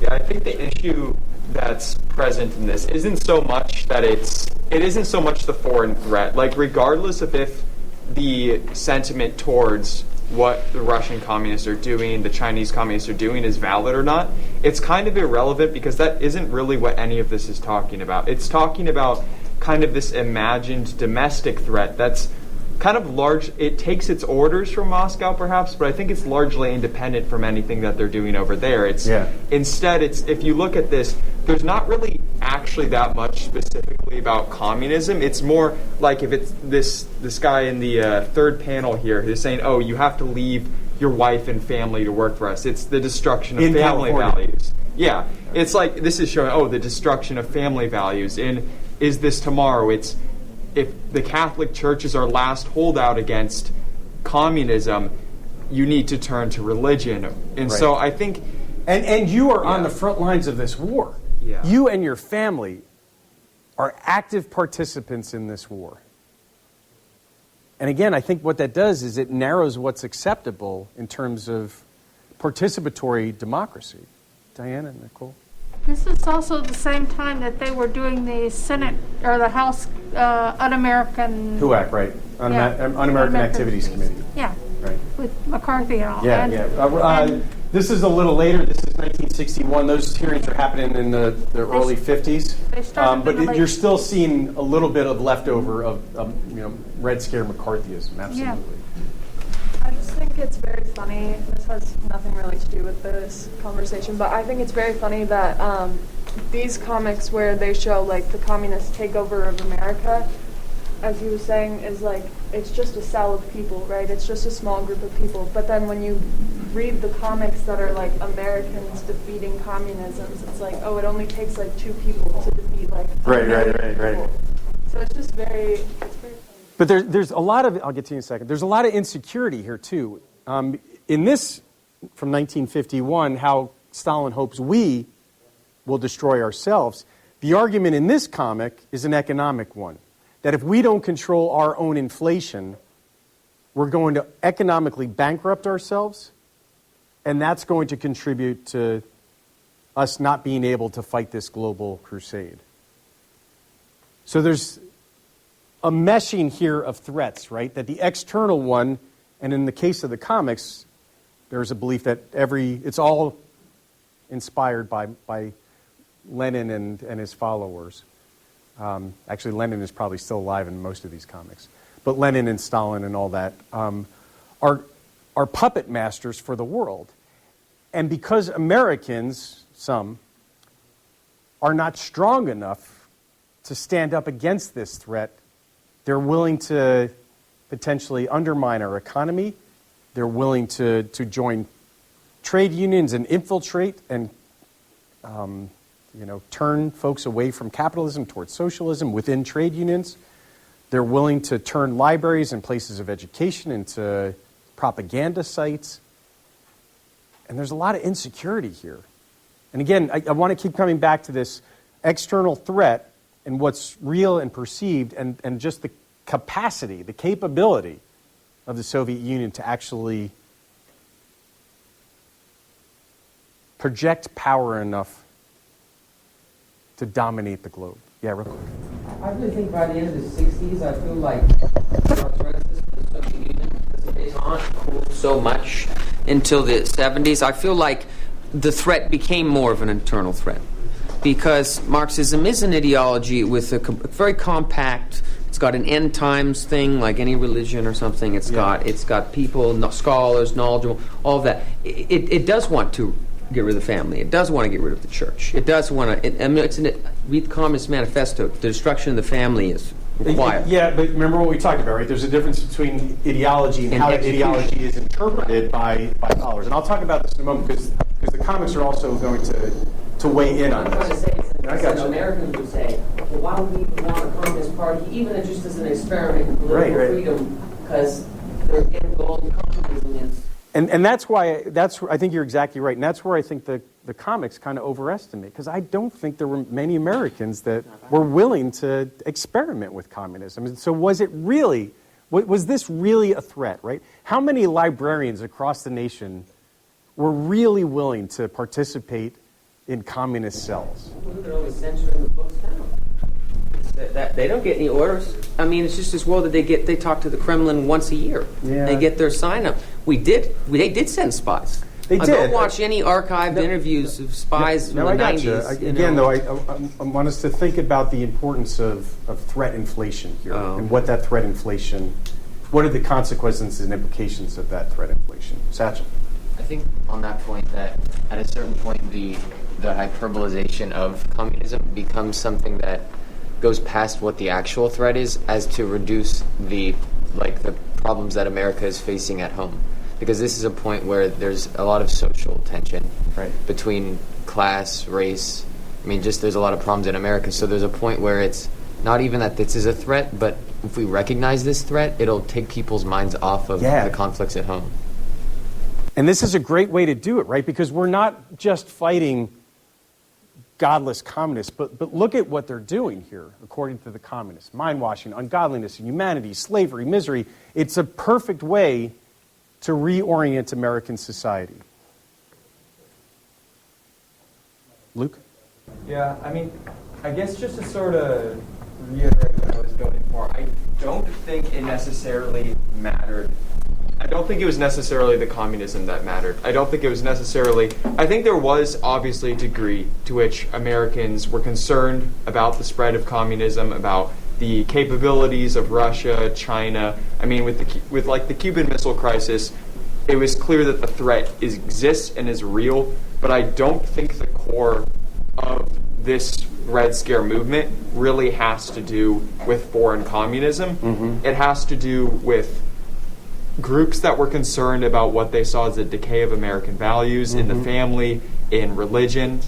Yeah, I think the issue that's present in this isn't so much that it isn't so much the foreign threat. Like, regardless of if the sentiment towards what the Russian communists are doing, the Chinese communists are doing is valid or not, it's kind of irrelevant because that isn't really what any of this is talking about. It's talking about kind of this imagined domestic threat that's kind of large. It takes its orders from Moscow, perhaps, but I think it's largely independent from anything that they're doing over there. Instead, if you look at this, there's not really actually that much specifically about communism. It's more like if it's this guy in the third panel here who's saying, "Oh, you have to leave your wife and family to work for us." It's the destruction of family values. Yeah, it's like this is showing, the destruction of family values. And is this tomorrow? It's if the Catholic Church is our last holdout against communism, you need to turn to religion. And so I think... And you are on the front lines of this war. Yeah. You and your family are active participants in this war. And again, I think what that does is it narrows what's acceptable in terms of participatory democracy. Diana and Nicole? This is also the same time that they were doing the Senate or the House Un-American... HUAC, right. Un-American Activities Committee. Yeah. Right. With McCarthy and all. Yeah. This is a little later. This is 1961. Those hearings are happening in the early 50s. They started but you're still seeing a little bit of leftover of Red Scare McCarthyism. Absolutely. Yeah. I just think it's very funny. This has nothing really to do with this conversation, but I think it's very funny that these comics where they show like the communist takeover of America, as he was saying, is like it's just a cell of people, right? It's just a small group of people. But then when you read the comics that are like Americans defeating communism, it's like, oh, it only takes like 2 people to defeat like right. So it's just very funny. But there's a lot of, I'll get to you in a second, there's a lot of insecurity here too. In this, from 1951, how Stalin hopes we will destroy ourselves, the argument in this comic is an economic one. That if we don't control our own inflation, we're going to economically bankrupt ourselves, and that's going to contribute to us not being able to fight this global crusade. So there's a meshing here of threats, right? That the external one, and in the case of the comics, there's a belief that it's all inspired by Lenin and his followers. Actually, Lenin is probably still alive in most of these comics. But Lenin and Stalin and all that are puppet masters for the world. And because Americans, some, are not strong enough to stand up against this threat, they're willing to potentially undermine our economy. They're willing to join trade unions and infiltrate and turn folks away from capitalism towards socialism within trade unions. They're willing to turn libraries and places of education into propaganda sites. And there's a lot of insecurity here. And again, I want to keep coming back to this external threat and what's real and perceived and just the capacity, the capability of the Soviet Union to actually project power enough to dominate the globe. Yeah, real quick. I really think by the end of the 60s, I feel like the Soviet Union, because it didn't cool so much until the 70s. I feel like the threat became more of an internal threat because Marxism is an ideology with a very compact. It's got an end times thing, like any religion or something. It's got people, scholars, knowledgeable, all of that. It does want to get rid of the family. It does want to get rid of the church. It does want to. Read the Communist Manifesto. The destruction of the family is required. Yeah, but remember what we talked about, right? There's a difference between ideology and how that ideology is interpreted by followers. And I'll talk about this in a moment because the comics are also going to weigh in on this. Americans would say, well, why would we want a communist party, even just as an experiment in political freedom? Because their end goal in communism is And that's why, I think you're exactly right. And that's where I think the comics kind of overestimate, because I don't think there were many Americans that were willing to experiment with communism. And so was this really a threat, right? How many librarians across the nation were really willing to participate in communist cells? They're always censoring the books now. They don't get any orders. I mean, it's just this world that they talk to the Kremlin once a year. Yeah. They get their sign up. They did send spies. They did. Go watch any archived interviews of spies from the 90s. Again, though, I want us to think about the importance of threat inflation here, and what that threat inflation, what are the consequences and implications of that threat inflation? Satchel? I think on that point that at a certain point the hyperbolization of communism becomes something that goes past what the actual threat is, as to reduce the problems that America is facing at home. Because this is a point where there's a lot of social tension between class, race. I mean, just there's a lot of problems in America. So there's a point where it's not even that this is a threat, but if we recognize this threat, it'll take people's minds off of the conflicts at home. And this is a great way to do it, right? Because we're not just fighting godless communists, but look at what they're doing here, according to the communists. Mind-washing, ungodliness, inhumanity, slavery, misery. It's a perfect way to reorient American society. Luke? Yeah, I mean, I guess just to sort of reiterate what I was going for, I don't think it necessarily mattered. I don't think it was necessarily the communism that mattered. I don't think it was necessarily... I think there was obviously a degree to which Americans were concerned about the spread of communism, about the capabilities of Russia, China. I mean, with the Cuban Missile Crisis, it was clear that the threat exists and is real, but I don't think the core of this Red Scare movement really has to do with foreign communism. Mm-hmm. It has to do with groups that were concerned about what they saw as a decay of American values in the family, in religion,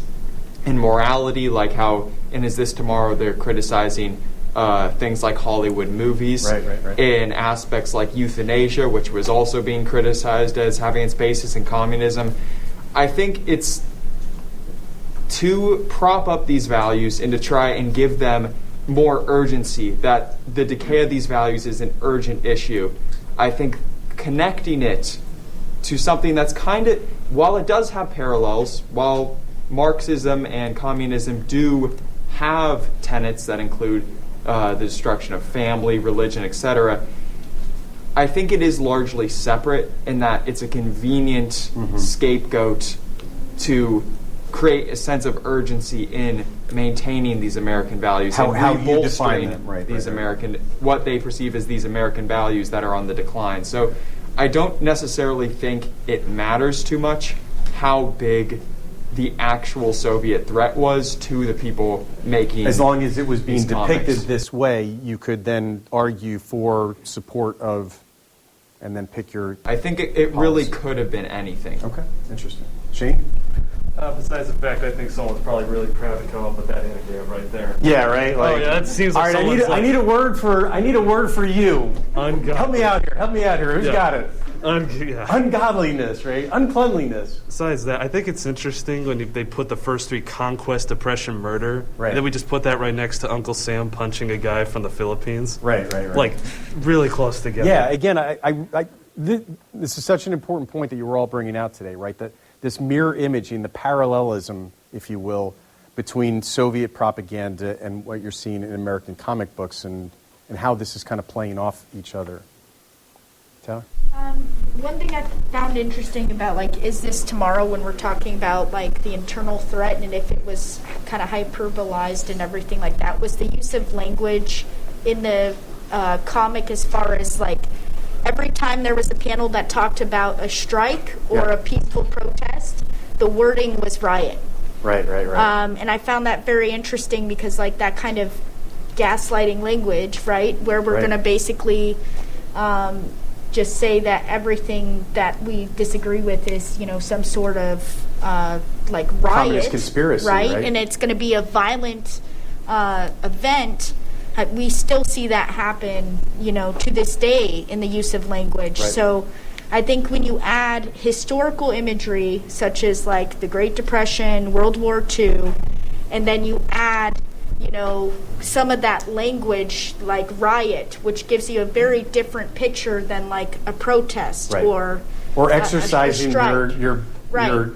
in morality, like how in Is This Tomorrow they're criticizing things like Hollywood movies, in aspects like euthanasia, which was also being criticized as having its basis in communism. I think it's to prop up these values and to try and give them more urgency, that the decay of these values is an urgent issue. I think connecting it to something that's kind of, while it does have parallels, while Marxism and communism do have tenets that include the destruction of family, religion, etc., I think it is largely separate in that it's a convenient scapegoat to create a sense of urgency in maintaining these American values. How you define them, what they perceive as these American values that are on the decline. So I don't necessarily think it matters too much how big the actual Soviet threat was to the people making, as long as it was being depicted comics this way, you could then argue for support of, and then pick your... I think it really could have been anything. Okay, interesting. Shane? Besides the fact I think someone's probably really proud to come up with that anagram right there. Yeah, right. Like, that seems like all right, I need a word for you. Ungodly. Help me out here. Who's got it? Ungodliness, right? Uncleanliness. Besides that, I think it's interesting when they put the first three: conquest, oppression, murder. Right. And then we just put that right next to Uncle Sam punching a guy from the Philippines. Right. Like really close together. Yeah. Again, this is such an important point that you were all bringing out today, right? That this mirror imaging, the parallelism, if you will, between Soviet propaganda and what you're seeing in American comic books, and how this is kind of playing off each other. Taylor? One thing I found interesting about, like, Is This Tomorrow, when we're talking about, like, the internal threat and if it was kind of hyperbolized and everything like that, was the use of language in the comic, as far as, like, every time there was a panel that talked about a strike or a peaceful protest, the wording was riot. Right. And I found that very interesting because, like, that kind of gaslighting language, right, where we're going to basically just say that everything that we disagree with is, some sort of like riot, communist conspiracy, right? And it's going to be a violent event. We still see that happen, to this day in the use of language. Right. So I think when you add historical imagery, such as like the Great Depression, World War II, and then you add, you know, some of that language like riot, which gives you a very different picture than like a protest or exercising your right.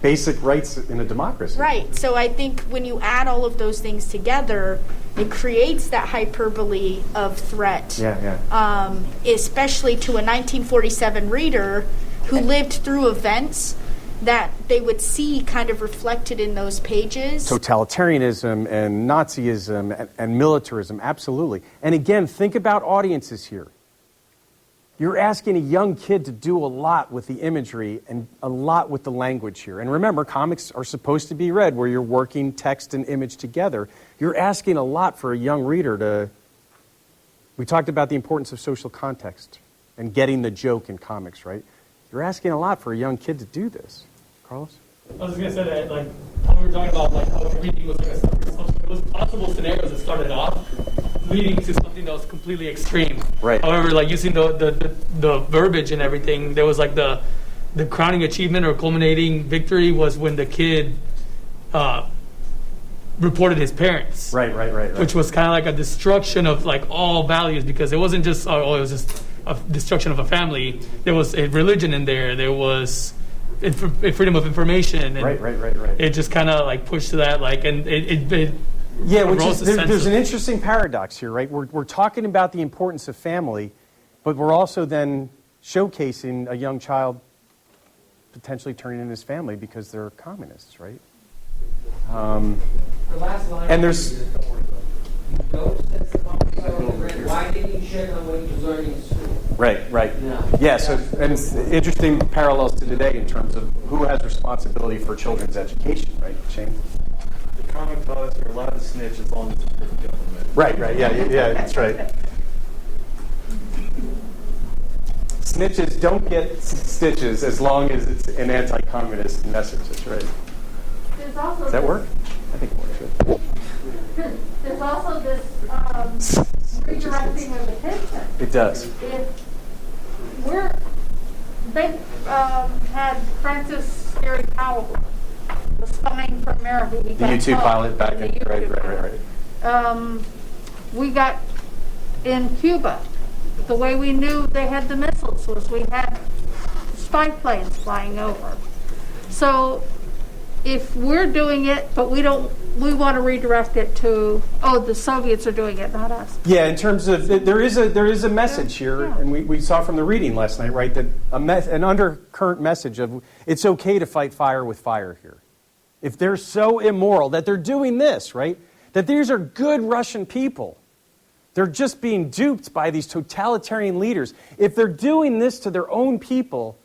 basic rights in a democracy. Right. So I think when you add all of those things together, it creates that hyperbole of threat. Especially to a 1947 reader who lived through events that they would see kind of reflected in those pages. Totalitarianism and Nazism and militarism, absolutely. And again, think about audiences here. You're asking a young kid to do a lot with the imagery and a lot with the language here. And remember, comics are supposed to be read where you're working text and image together. You're asking a lot for a young reader to... We talked about the importance of social context and getting the joke in comics, right? You're asking a lot for a young kid to do this. Carlos? I was going to say that, like, how we were talking about, like, how everything was like it was possible scenarios that started off leading to something that was completely extreme. Right. However, like, using the verbiage and everything, there was, like, the crowning achievement or culminating victory was when the kid reported his parents. Right. Which was kind of like a destruction of, like, all values, because it wasn't just, it was just a destruction of a family. There was a religion in there. There was freedom of information. And right. It just kind of like pushed to that, like, and it which is, there's an interesting paradox here, right? We're talking about the importance of family, but we're also then showcasing a young child potentially turning in his family because they're communists, right? The last line and there's... Why didn't you share on what he was learning in school? Right. Yeah, so, and it's interesting parallels to today in terms of who has responsibility for children's education, right, Shane? The comic taught us you're allowed to snitch as long as it's for the government. Right, yeah, that's right. Snitches don't get stitches as long as it's an anti-communist message, that's right. Does that work? I think it works good. There's also this redirecting of attention. It does. They had Francis Gary Powell, the Spying for America. The U2 pilot back in, right. We got in Cuba, the way we knew they had the missiles was we had spy planes flying over. So if we're doing it, but we want to redirect it to, the Soviets are doing it, not us. Yeah, in terms of, there is a message here, and we saw from the reading last night, right, that an undercurrent message of it's okay to fight fire with fire here. If they're so immoral that they're doing this, right, that these are good Russian people. They're just being duped by these totalitarian leaders. If they're doing this to their own people,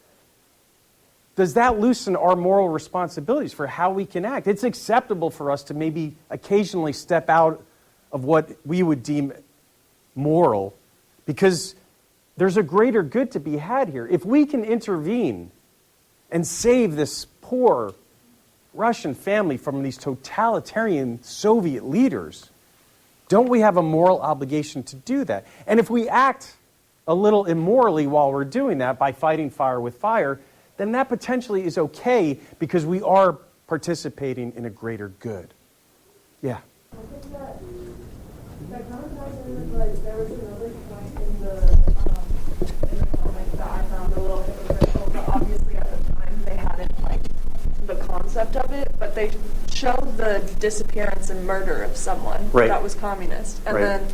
does that loosen our moral responsibilities for how we can act? It's acceptable for us to maybe occasionally step out of what we would deem moral because there's a greater good to be had here. If we can intervene and save this poor Russian family from these totalitarian Soviet leaders, don't we have a moral obligation to do that? And if we act a little immorally while we're doing that by fighting fire with fire, then that potentially is okay because we are participating in a greater good. Yeah. That kind of ties in with, like, there was another point in the comic that I found a little hypocritical, but obviously at the time they hadn't, like, the concept of it, but they showed the disappearance and murder of someone that was communist. And then,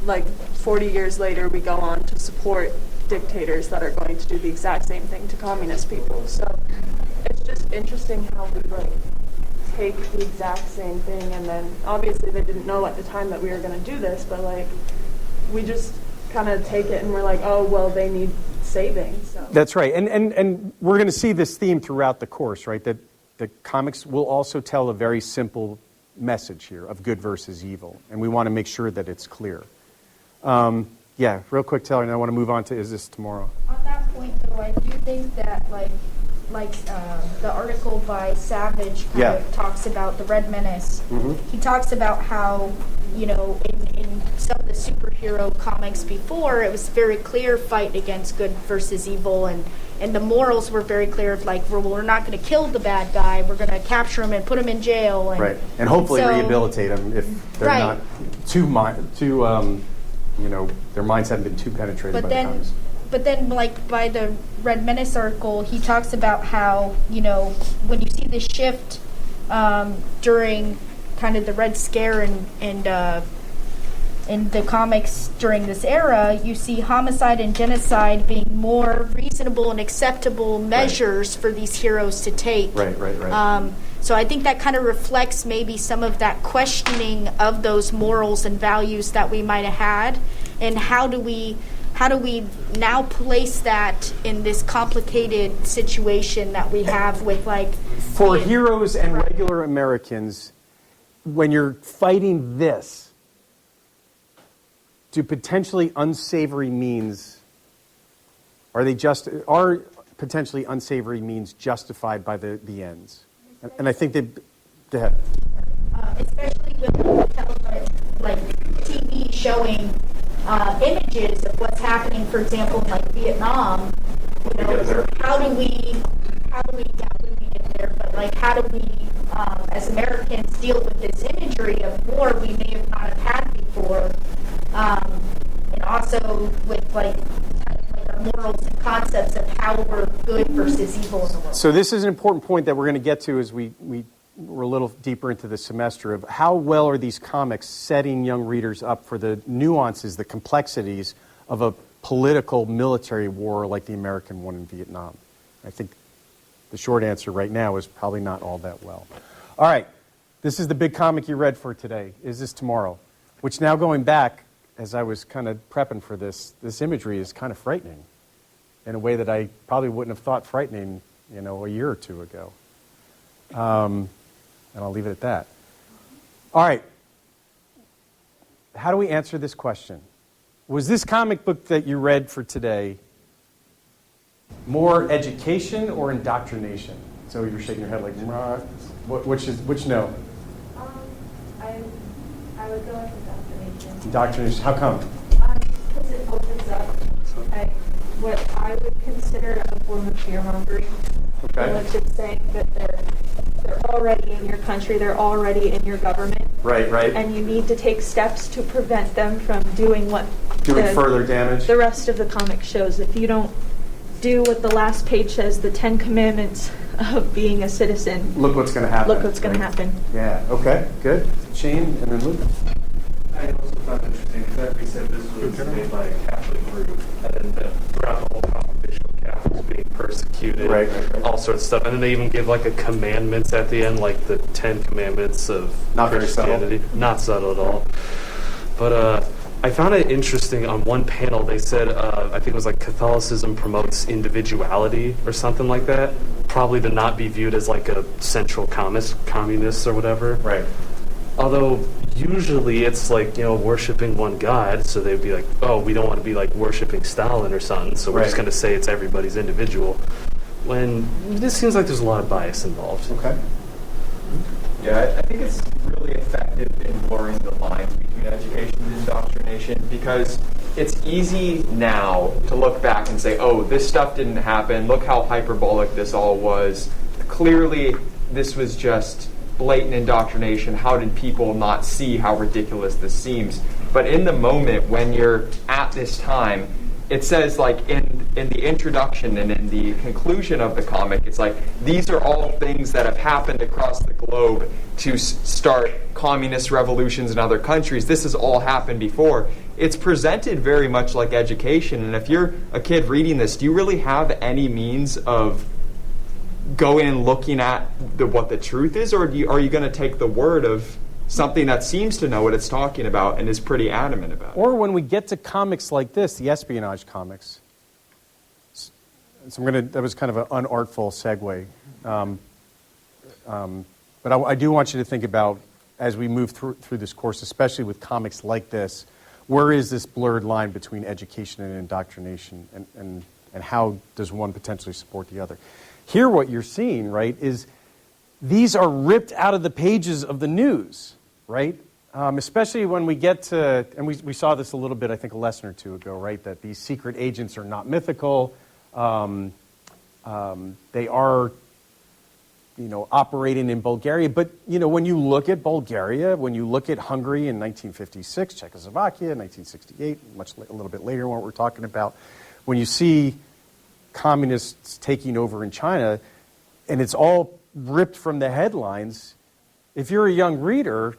like, 40 years later, we go on to support dictators that are going to do the exact same thing to communist people. So it's just interesting how we, like, take the exact same thing, and then obviously they didn't know at the time that we were going to do this, but, like, we just kind of take it and we're like, oh, well, they need saving. So that's right. And we're going to see this theme throughout the course, right? That the comics will also tell a very simple message here of good versus evil, and we want to make sure that it's clear. Yeah, real quick, Taylor, and I want to move on to Is This Tomorrow? On that point, though, I do think that, like the article by Savage kind of talks about the Red Menace. Mm-hmm. He talks about how, you know, in some of the superhero comics before, it was very clear fight against good versus evil, and the morals were very clear of like, well, we're not going to kill the bad guy, we're going to capture him and put him in jail. And, right, and hopefully so, rehabilitate them if they're not their minds haven't been too penetrated by the communists. But then, like, by the Red Menace article, he talks about how, when you see this shift during kind of the Red Scare and in the comics during this era, you see homicide and genocide being more reasonable and acceptable measures for these heroes to take. Right. So I think that kind of reflects maybe some of that questioning of those morals and values that we might have had, and how do we now place that in this complicated situation that we have with, like, for heroes and regular Americans, when you're fighting this, do potentially unsavory means, are potentially unsavory means justified by the ends? And I think they, go ahead. Especially with like TV showing images of what's happening, for example, in like Vietnam. How do we get there? But like, how do we, as Americans, deal with this imagery of war we may have not have had before, and also with like our morals and concepts of how we're good versus evil in the world. So this is an important point that we're going to get to as we're a little deeper into the semester, of how well are these comics setting young readers up for the nuances, the complexities of a political military war like the American one in Vietnam. I think the short answer right now is probably not all that well. All right, this is the big comic you read for today, Is This Tomorrow? Which, now going back, as I was kind of prepping for this imagery is kind of frightening in a way that I probably wouldn't have thought frightening, a year or two ago. And I'll leave it at that. All right. How do we answer this question? Was this comic book that you read for today more education or indoctrination? So you're shaking your head like, which no? I would go with indoctrination. Indoctrination. How come? Because it opens up what I would consider a form of fear-mongering. Okay. Like just saying that they're already in your country, they're already in your government. Right. And you need to take steps to prevent them from doing further damage. The rest of the comic shows. If you don't do what the last page says, the 10 Commandments of being a citizen. Look what's going to happen. Look what's going to happen. Yeah, okay, good. Shane, and then Luke. I also found it interesting that we said this was made by a Catholic group, and then throughout the whole competition, Catholics being persecuted, right. all sorts of stuff. And then they even give like a commandments at the end, like the 10 Commandments of Not Christianity. Very subtle. Not subtle at all. But I found it interesting. On one panel, they said, I think it was like Catholicism promotes individuality or something like that. Probably to not be viewed as like a central communist or whatever. Right. Although usually it's like, worshiping one God, so they'd be like, oh, we don't want to be like worshiping Stalin or something, so we're just going to say it's everybody's individual. When this seems like there's a lot of bias involved. Okay. Yeah, I think it's really effective in blurring the lines between education and indoctrination, because it's easy now to look back and say, oh, this stuff didn't happen, look how hyperbolic this all was. Clearly, this was just blatant indoctrination. How did people not see how ridiculous this seems? But in the moment when you're at this time, it says, like, in the introduction and in the conclusion of the comic, it's like, these are all things that have happened across the globe to start communist revolutions in other countries. This has all happened before. It's presented very much like education, and if you're a kid reading this, do you really have any means of going and looking at what the truth is, or are you going to take the word of something that seems to know what it's talking about and is pretty adamant about it? Or when we get to comics like this, the espionage comics. So that was kind of an unartful segue. But I do want you to think about, as we move through this course, especially with comics like this, where is this blurred line between education and indoctrination, and how does one potentially support the other? Here what you're seeing, right, is these are ripped out of the pages of the news, right? especially when we get to, and we saw this a little bit, I think, a lesson or two ago, right? That these secret agents are not mythical. They are, operating in Bulgaria. But, when you look at Bulgaria, when you look at Hungary in 1956, Czechoslovakia in 1968, a little bit later what we're talking about, when you see communists taking over in China, and it's all ripped from the headlines, if you're a young reader,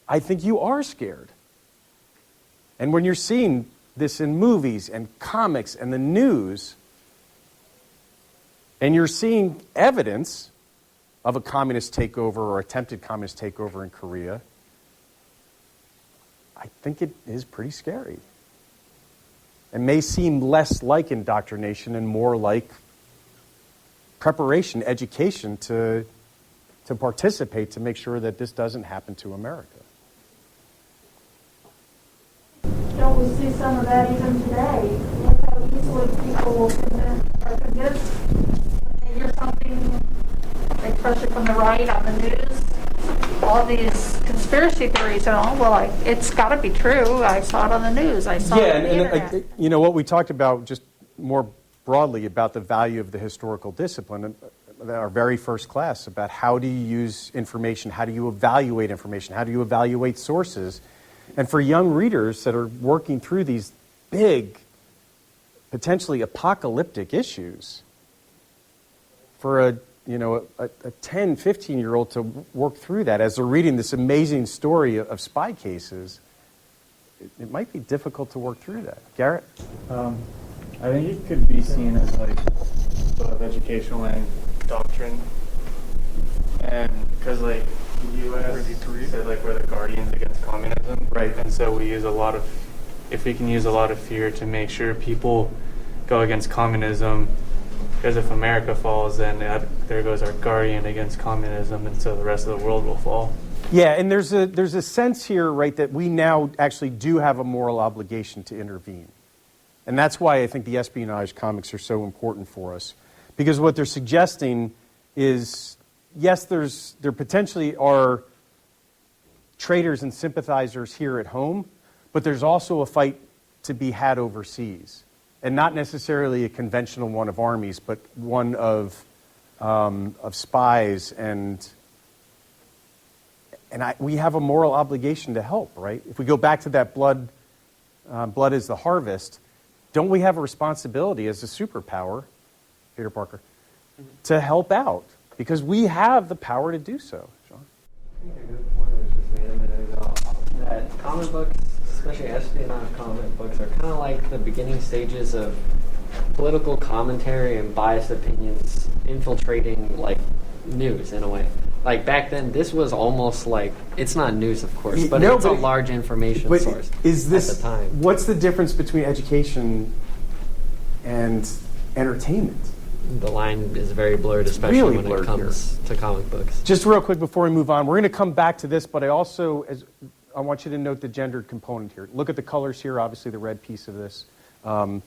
I think you are scared. And when you're seeing this in movies and comics and the news, and you're seeing evidence of a communist takeover or attempted communist takeover in Korea, I think it is pretty scary. It may seem less like indoctrination and more like preparation, education to participate to make sure that this doesn't happen to America. Don't we see some of that even today? Look how easily people will are convinced when they hear something, especially from the right on the news, all these conspiracy theories and all. Well, it's got to be true. I saw it on the news. I saw it on the internet. What we talked about just more broadly about the value of the historical discipline, our very first class, about how do you use information, how do you evaluate information, how do you evaluate sources. And for young readers that are working through these big, potentially apocalyptic issues, for a 10, 15-year-old to work through that as they're reading this amazing story of spy cases, it might be difficult to work through that. Garrett? I think it could be seen as both educational and doctrine. And because the U.S. said we're the guardians against communism. Right. And so we use if we can use a lot of fear to make sure people go against communism, because if America falls, then there goes our guardian against communism, and so the rest of the world will fall. Yeah, and there's a sense here, right, that we now actually do have a moral obligation to intervene. And that's why I think the espionage comics are so important for us. Because what they're suggesting is, yes, there potentially are traitors and sympathizers here at home, but there's also a fight to be had overseas. And not necessarily a conventional one of armies, but one of spies, and we have a moral obligation to help, right? If we go back to that blood is the harvest, don't we have a responsibility as a superpower, Peter Parker, to help out? Because we have the power to do so. Sean? I think a good point was just made a minute ago, that comic books, especially espionage comic books, are kind of like the beginning stages of political commentary and biased opinions infiltrating news in a way. Back then, this was almost it's not news, of course, but it's a large information source at the time. What's the difference between education and entertainment? The line is very blurred, especially really when it comes to comic books. Just real quick before we move on, we're going to come back to this, but I want you to note the gendered component here. Look at the colors here, obviously the red piece of this, and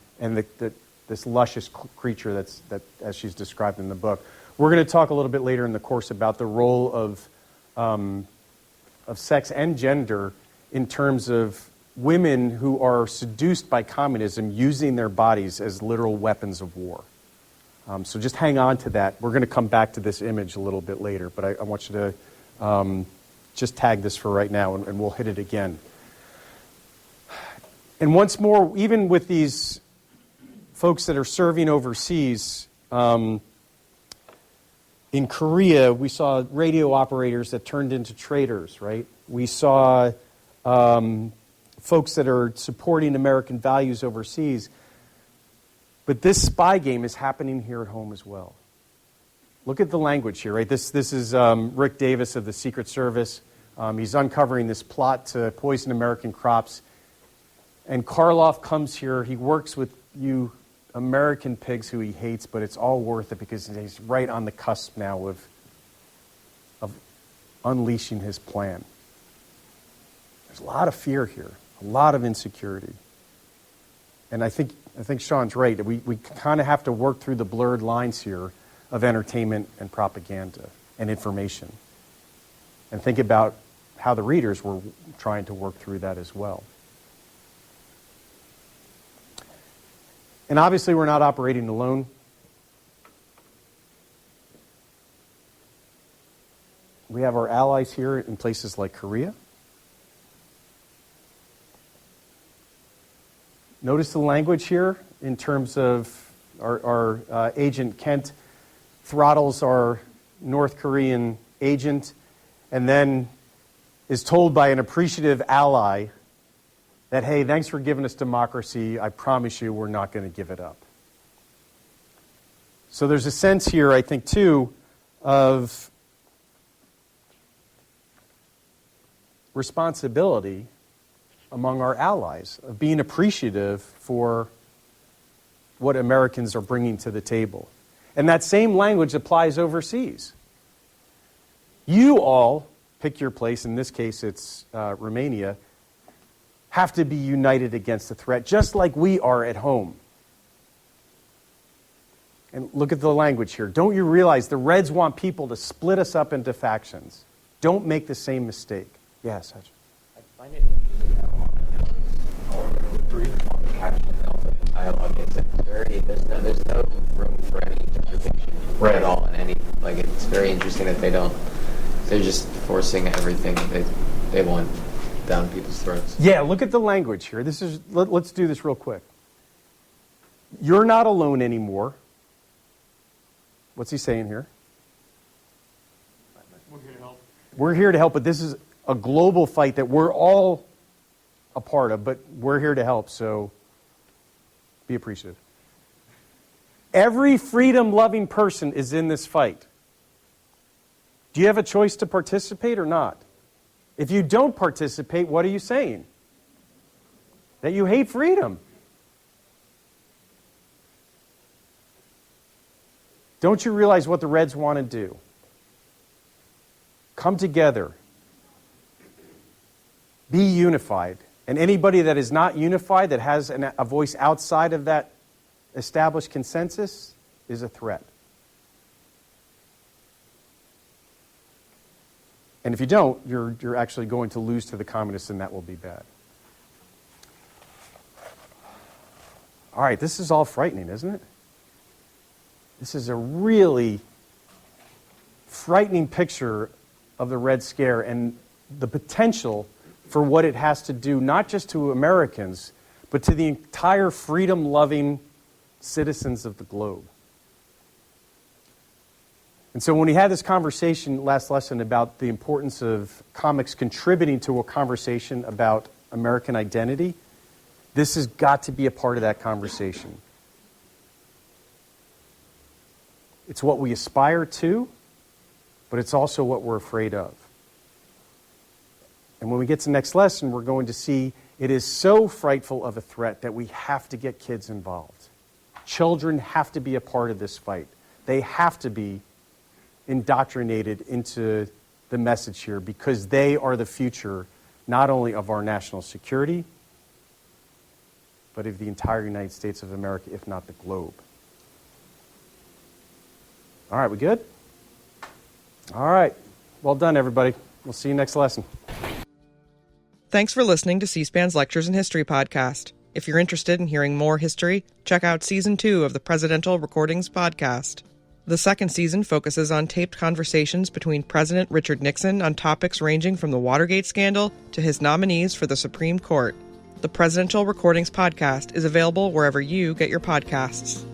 this luscious creature that as she's described in the book. We're going to talk a little bit later in the course about the role of sex and gender in terms of women who are seduced by communism using their bodies as literal weapons of war. So just hang on to that. We're going to come back to this image a little bit later, but I want you to just tag this for right now, and we'll hit it again. And once more, even with these folks that are serving overseas, in Korea, we saw radio operators that turned into traitors, right? We saw folks that are supporting American values overseas. But this spy game is happening here at home as well. Look at the language here, right? This is Rick Davis of the Secret Service. He's uncovering this plot to poison American crops. And Karloff comes here. He works with you American pigs who he hates, but it's all worth it because he's right on the cusp now of unleashing his plan. There's a lot of fear here, a lot of insecurity. And I think Sean's right. We kind of have to work through the blurred lines here of entertainment and propaganda and information. And think about how the readers were trying to work through that as well. And obviously, we're not operating alone. We have our allies here in places like Korea. Notice the language here in terms of our Agent Kent throttles our North Korean agent and then is told by an appreciative ally that, hey, thanks for giving us democracy. I promise you we're not going to give it up. So there's a sense here, I think, too, of responsibility among our allies, of being appreciative for what Americans are bringing to the table. And that same language applies overseas. You all, pick your place, in this case it's Romania, have to be united against the threat, just like we are at home. And look at the language here. Don't you realize the Reds want people to split us up into factions? Don't make the same mistake. Yes, Hutch. I find it interesting how on the caption dialogue is there's no room for any interpretation at all, and it's very interesting that they're just forcing everything they want down people's throats. Yeah, look at the language here. Let's do this real quick. You're not alone anymore. What's he saying here? We're here to help. We're here to help, but this is a global fight that we're all a part of, but we're here to help, so be appreciative. Every freedom-loving person is in this fight. Do you have a choice to participate or not? If you don't participate, what are you saying? That you hate freedom. Don't you realize what the Reds want to do? Come together. Be unified. And anybody that is not unified, that has a voice outside of that established consensus, is a threat. And if you don't, you're actually going to lose to the communists, and that will be bad. All right, this is all frightening, isn't it? This is a really frightening picture of the Red Scare and the potential for what it has to do, not just to Americans, but to the entire freedom-loving citizens of the globe. And so when we had this conversation last lesson about the importance of comics contributing to a conversation about American identity, this has got to be a part of that conversation. It's what we aspire to, but it's also what we're afraid of. And when we get to the next lesson, we're going to see it is so frightful of a threat that we have to get kids involved. Children have to be a part of this fight. They have to be indoctrinated into the message here because they are the future not only of our national security, but of the entire United States of America, if not the globe. All right, we good? All right. Well done, everybody. We'll see you next lesson. Thanks for listening to C-SPAN's Lectures in History podcast. If you're interested in hearing more history, check out Season 2 of the Presidential Recordings podcast. The second season focuses on taped conversations between President Richard Nixon on topics ranging from the Watergate scandal to his nominees for the Supreme Court. The Presidential Recordings podcast is available wherever you get your podcasts.